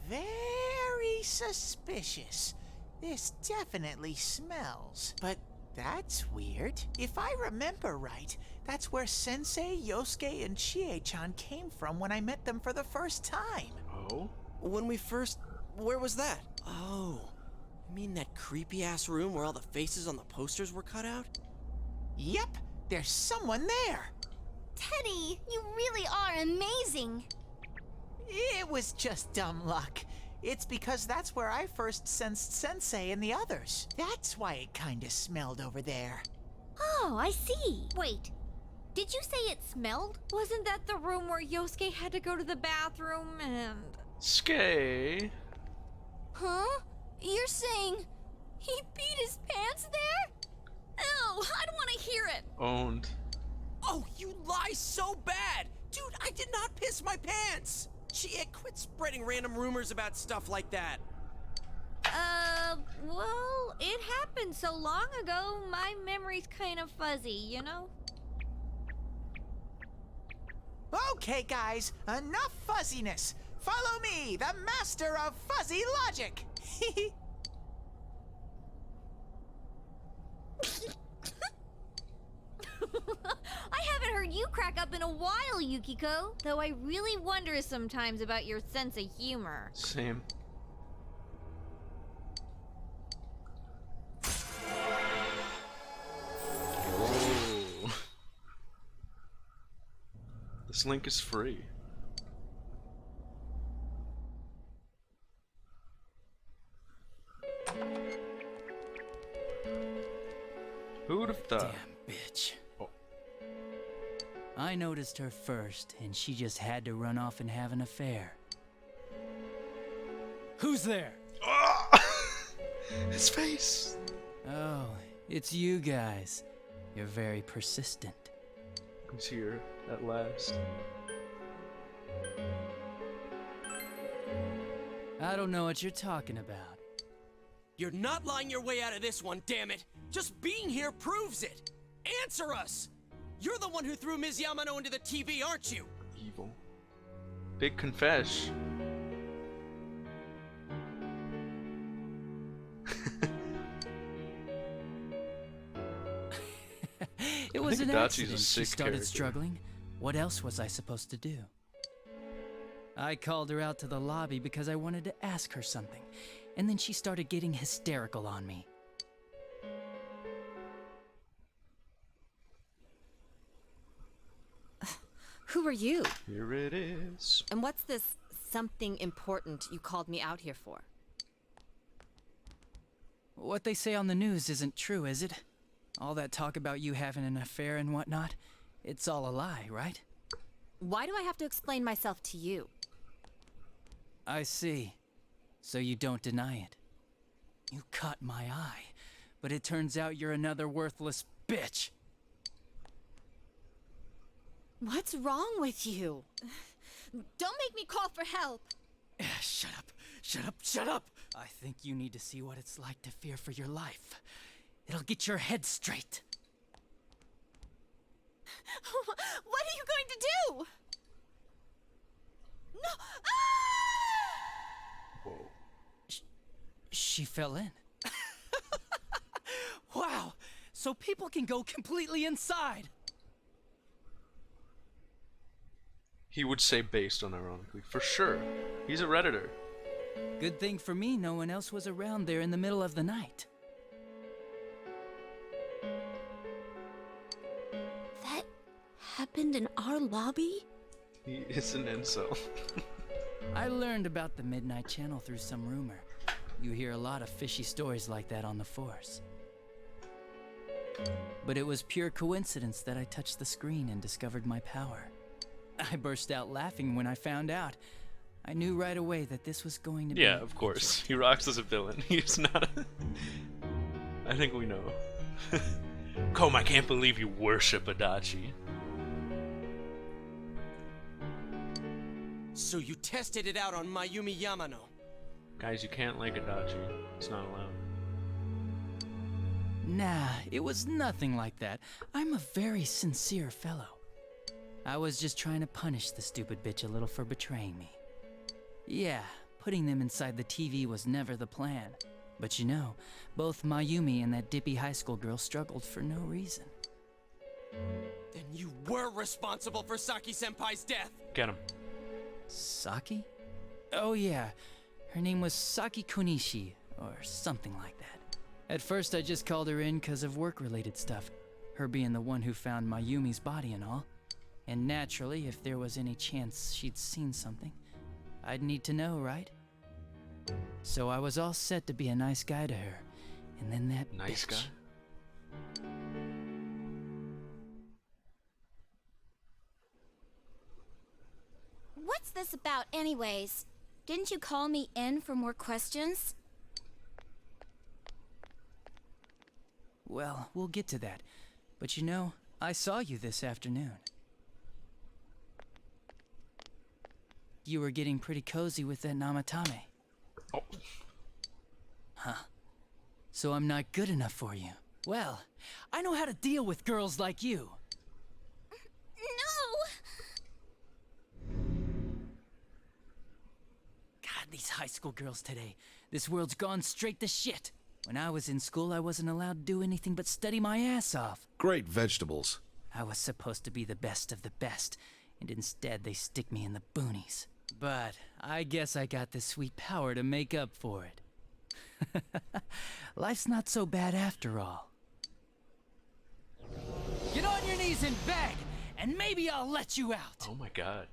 Very suspicious. This definitely smells. But that's weird. If I remember right, that's where Sensei, Yosuke, and Chie-chan came from when I met them for the first time. Oh? When we first... Where was that? Oh, you mean that creepy-ass room where all the faces on the posters were cut out? Yep, there's someone there. Teddy, you really are amazing. It was just dumb luck. It's because that's where I first sensed Sensei and the others. That's why it kinda smelled over there. Oh, I see. Wait, did you say it smelled? Wasn't that the room where Yosuke had to go to the bathroom and... Skay? Huh? You're saying he peed his pants there? Ew, I don't want to hear it. Owned. Oh, you lie so bad! Dude, I did not piss my pants! Chie, quit spreading random rumors about stuff like that. Well, it happened so long ago, my memory's kind of fuzzy, you know? Okay, guys, enough fuzziness. Follow me, the master of fuzzy logic. I haven't heard you crack up in a while, Yukiko. Though I really wonder sometimes about your sense of humor. Same. Whoa. This link is free. Who'd have thought? Damn bitch. I noticed her first, and she just had to run off and have an affair. Who's there? His face! Oh, it's you guys. You're very persistent. He's here at last. I don't know what you're talking about. You're not lying your way out of this one, damn it! Just being here proves it! Answer us! You're the one who threw Ms. Yamano into the TV, aren't you? Evil. Big confess. It was an Adachi's accident. a She sick started character. struggling. What else was I supposed to do? I called her out to the lobby because I wanted to ask her something, and then she started getting hysterical on me. Who are you? Here it is. And what's this something important you called me out here for? What they say on the news isn't true, is it? All that talk about you having an affair and whatnot, it's all a lie, right? Why do I have to explain myself to you? I see. So you don't deny it. You caught my eye, but it turns out you're another worthless bitch. What's wrong with you? Don't make me call for help. Shut up, shut up, shut up! I think you need to see what it's like to fear for your life. It'll get your head straight. What are you going to do? No! Whoa. She fell in. Wow, so people can go completely inside. He would say based unironically, for sure. He's a Redditor. Good thing for me, no one else was around there in the middle of the night. That happened in our lobby? He is an incel. I learned about the Midnight Channel through some rumor. You hear a lot of fishy stories like that on the force. But it was pure coincidence that I touched the screen and discovered my power. I burst out laughing when I found out. I knew right away that this was going to be... Yeah, of course. He rocks as a villain. He's not a... I think we know. Come, I can't believe you worship Adachi. So you tested it out on Mayumi Yamano. Guys, you can't like Adachi. It's not allowed. Nah, it was nothing like that. I'm a very sincere fellow. I was just trying to punish the stupid bitch a little for betraying me. Yeah, putting them inside the TV was never the plan. But you know, both Mayumi and that dippy high school girl struggled for no reason. Then you were responsible for Saki-senpai's death! Get him. Saki? Oh yeah, her name was Saki Kunishi, or something like that. At first I just called her in because of work-related stuff, her being the one who found Mayumi's body and all. And naturally, if there was any chance she'd seen something, I'd need to know, right? So I was all set to be a nice guy to her, and then that nice bitch. Guy? What's this about anyways? Didn't you call me in for more questions? Well, we'll get to that. But you know, I saw you this afternoon. You were getting pretty cozy with that Namatame. Oh. Huh. So I'm not good enough for you. Well, I know how to deal with girls like you. No! God, these high school girls today. This world's gone straight to shit. When I was in school, I wasn't allowed to do anything but study my ass off. Great vegetables. I was supposed to be the best of the best, and instead they stick me in the boonies. But I guess I got the sweet power to make up for it. Life's not so bad after all. Get on your knees and beg, and maybe I'll let you out. Oh my god.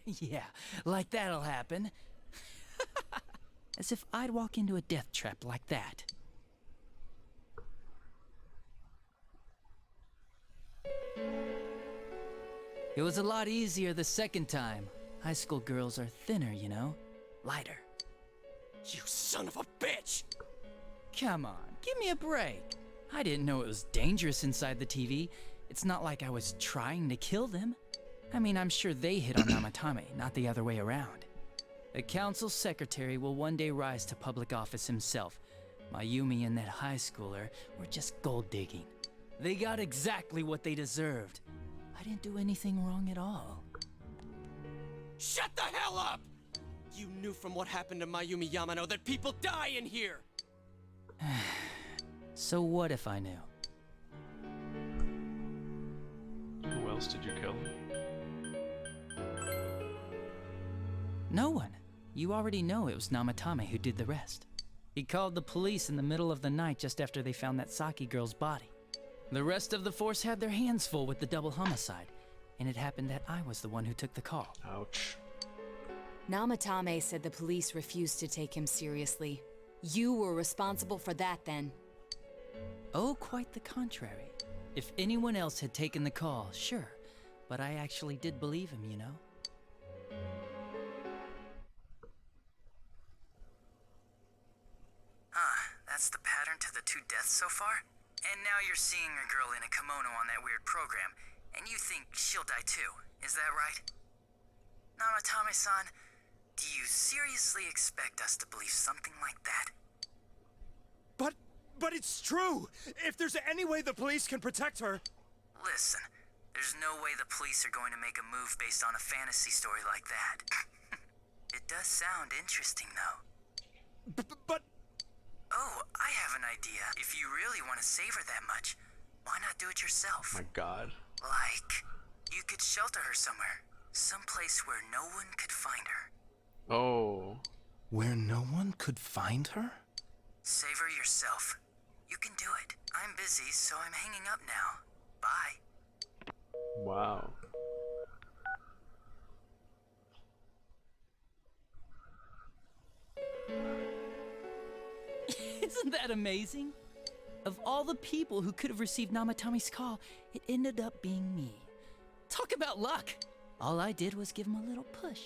Yeah, like that'll happen. As if I'd walk into a death trap like that. It was a lot easier the second time. High school girls are thinner, you know? Lighter. You son of a bitch! Come on, give me a break. I didn't know it was dangerous inside the TV. It's not like I was trying to kill them. I mean, I'm sure they hit on Namatame, not the other way around. The council secretary will one day rise to public office himself. Mayumi and that high schooler were just gold digging. They got exactly what they deserved. I didn't do anything wrong at all. Shut the hell up! You knew from what happened to Mayumi Yamano that people die in here! So what if I knew? Who else did you kill? No one. You already know it was Namatame who did the rest. He called the police in the middle of the night just after they found that Saki girl's body. The rest of the force had their hands full with the double homicide, and it happened that I was the one who took the call. Ouch. Namatame said the police refused to take him seriously. You were responsible for that then. Oh, quite the contrary. If anyone else had taken the call, sure. But I actually did believe him, you know? That's the pattern to the 2 deaths so far? And now you're seeing a girl in a kimono on that weird program, and you think she'll die too, is that right? Namatame-san, do you seriously expect us to believe something like that? But it's true! If there's any way the police can protect her... Listen, there's no way the police are going to make a move based on a fantasy story like that. It does sound interesting, though. But... Oh, I have an idea. If you really want to save her that much, why not do it yourself? My god. Like, you could shelter her somewhere. Someplace where no one could find her. Oh. Where no one could find her? Save her yourself. You can do it. I'm busy, so I'm hanging up now. Bye. Wow. Isn't that amazing? Of all the people who could have received Namatame's call, it ended up being me. Talk about luck! All I did was give him a little push.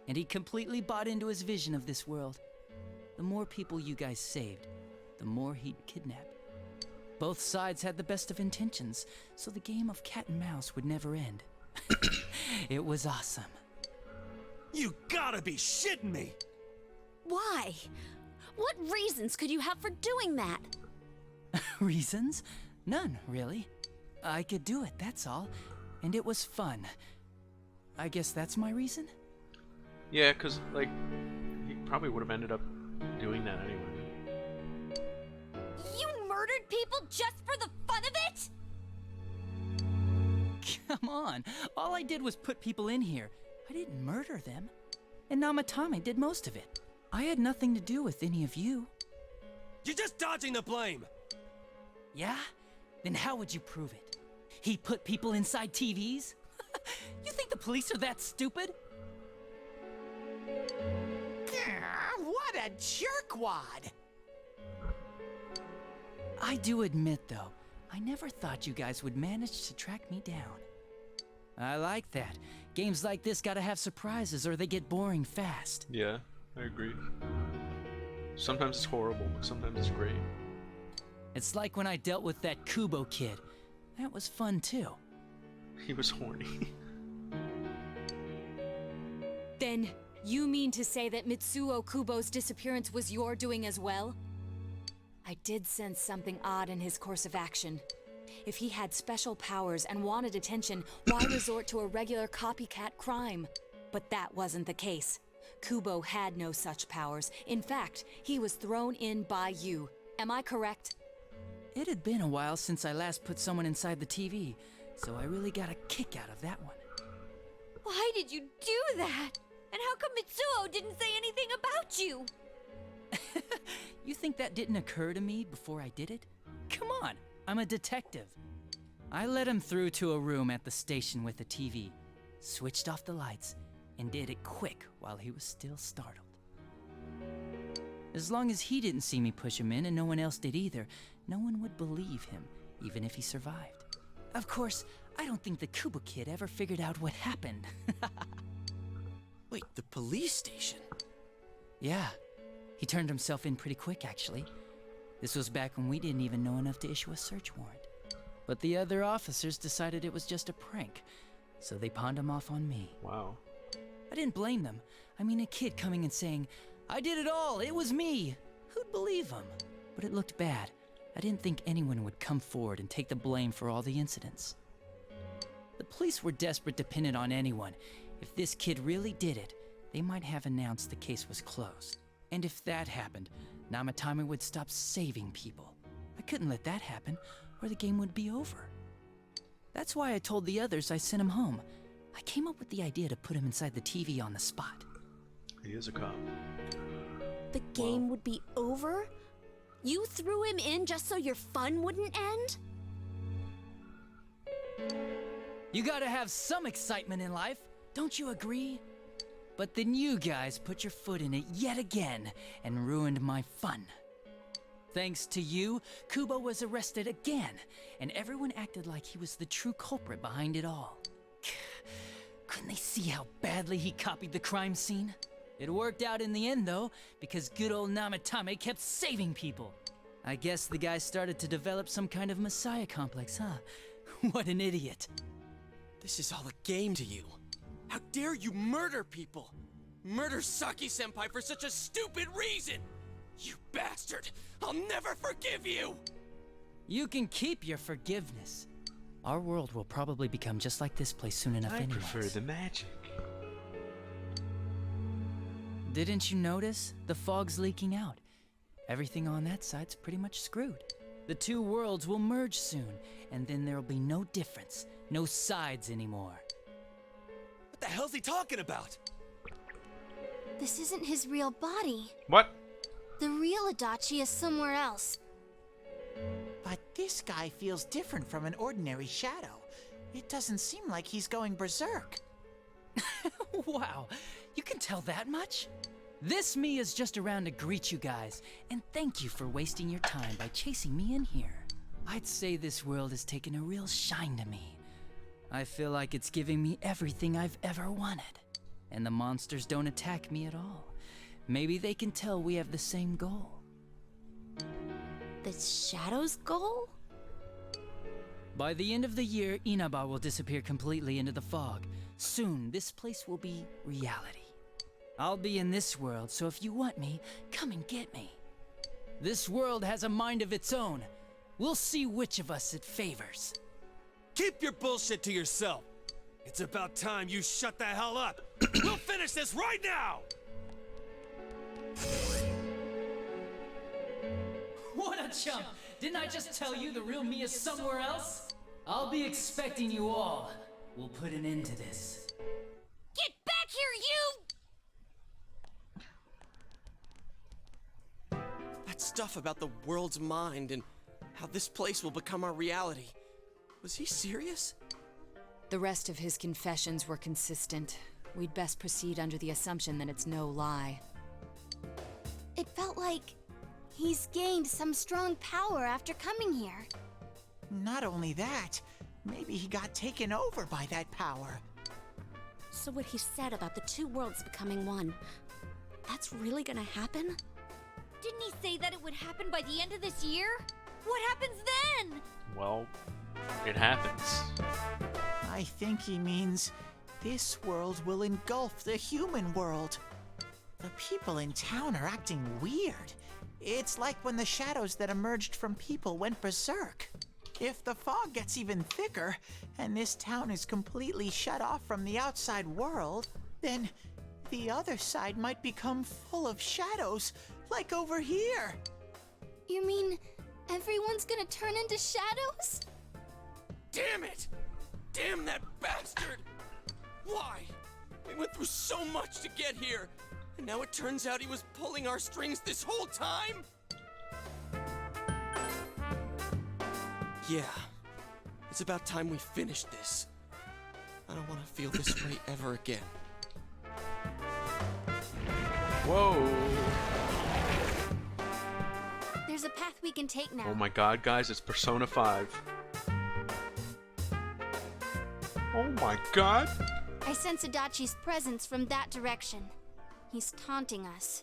And he completely bought into his vision of this world. The more people you guys saved, the more he'd kidnap. Both sides had the best of intentions, so the game of cat and mouse would never end. It was awesome. You gotta be shitting me! Why? What reasons could you have for doing that? Reasons? None, really. I could do it, that's all. And it was fun. I guess that's my reason? Yeah, because, like, he probably would have ended up doing that anyway. You murdered people just for the fun of it? Come on, all I did was put people in here. I didn't murder them. And Namatame did most of it. I had nothing to do with any of you. You're just dodging the blame! Yeah? Then how would you prove it? He put people inside TVs? You think the police are that stupid? What a jerkwad! I do admit, though, I never thought you guys would manage to track me down. I like that. Games like this gotta have surprises or they get boring fast. Yeah, I agree. Sometimes it's horrible, but sometimes it's great. It's like when I dealt with that Kubo kid. That was fun, too. He was horny. Then, you mean to say that Mitsuo Kubo's disappearance was your doing as well? I did sense something odd in his course of action. If he had special powers and wanted attention, why resort to a regular copycat crime? But that wasn't the case. Kubo had no such powers. In fact, he was thrown in by you. Am I correct? It had been a while since I last put someone inside the TV, so I really got a kick out of that one. Why did you do that? And how come Mitsuo didn't say anything about you? You think that didn't occur to me before I did it? Come on, I'm a detective. I let him through to a room at the station with a TV, switched off the lights, and did it quick while he was still startled. As long as he didn't see me push him in and no one else did either, no one would believe him, even if he survived. Of course, I don't think the Kubo kid ever figured out what happened. Wait, the police station? Yeah, he turned himself in pretty quick, actually. This was back when we didn't even know enough to issue a search warrant. But the other officers decided it was just a prank, so they pawned him off on me. Wow. I didn't blame them. I mean, a kid coming and saying, "I did it all, it was me." Who'd believe him? But it looked bad. I didn't think anyone would come forward and take the blame for all the incidents. The police were desperate to pin it on anyone. If this kid really did it, they might have announced the case was closed. And if that happened, Namatame would stop saving people. I couldn't let that happen, or the game would be over. That's why I told the others I sent him home. I came up with the idea to put him inside the TV on the spot. He is a cop. The game would be over? You threw him in just so your fun wouldn't end? You gotta have some excitement in life, don't you agree? But then you guys put your foot in it yet again and ruined my fun. Thanks to you, Kubo was arrested again, and everyone acted like he was the true culprit behind it all. Couldn't they see how badly he copied the crime scene? It worked out in the end, though, because good old Namatame kept saving people. I guess the guy started to develop some kind of messiah complex, huh? What an idiot. This is all a game to you. How dare you murder people? Murder Saki-senpai for such a stupid reason! You bastard! I'll never forgive you! You can keep your forgiveness. Our world will probably become just like this place soon enough I anyways. prefer the magic. Didn't you notice? The fog's leaking out. Everything on that side's pretty much screwed. The two worlds will merge soon, and then there'll be no difference, no sides anymore. What the hell's he talking about? This isn't his real body. What? The real Adachi is somewhere else. But this guy feels different from an ordinary shadow. It doesn't seem like he's going berserk. Wow, you can tell that much? This me is just around to greet you guys, and thank you for wasting your time by chasing me in here. I'd say this world has taken a real shine to me. I feel like it's giving me everything I've ever wanted. And the monsters don't attack me at all. Maybe they can tell we have the same goal. The Shadow's goal? By the end of the year, Inaba will disappear completely into the fog. Soon, this place will be reality. I'll be in this world, so if you want me, come and get me. This world has a mind of its own. We'll see which of us it favors. Keep your bullshit to yourself. It's about time you shut the hell up. We'll finish this right now! What a chump! Didn't I just tell you the real me is somewhere else? I'll be expecting you all. We'll put an end to this. Get back here, you! That stuff about the world's mind and how this place will become our reality. Was he serious? The rest of his confessions were consistent. We'd best proceed under the assumption that it's no lie. It felt like he's gained some strong power after coming here. Not only that, maybe he got taken over by that power. So what he said about the two worlds becoming one, that's really gonna happen? Didn't he say that it would happen by the end of this year? What happens then? Well, it happens. I think he means this world will engulf the human world. The people in town are acting weird. It's like when the shadows that emerged from people went berserk. If the fog gets even thicker, and this town is completely shut off from the outside world, then the other side might become full of shadows, like over here. You mean everyone's gonna turn into shadows? Damn it! Damn that bastard! Why? We went through so much to get here, and now it turns out he was pulling our strings this whole time? Yeah, it's about time we finished this. I don't want to feel this way ever again. Whoa! There's a path we can take now. Oh my god, guys, it's Persona 5. Oh my god! I sense Adachi's presence from that direction. He's taunting us.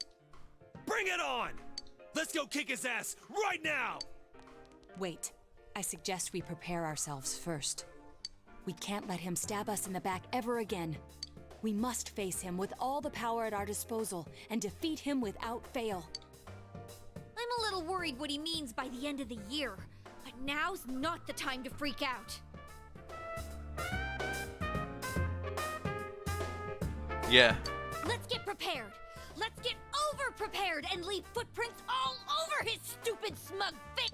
Bring it on! Let's go kick his ass right now! Wait, I suggest we prepare ourselves first. We can't let him stab us in the back ever again. We must face him with all the power at our disposal and defeat him without fail. I'm a little worried what he means by the end of the year, but now's not the time to freak out. Yeah. Let's get prepared. Let's get over-prepared and leave footprints all over his stupid, smug face.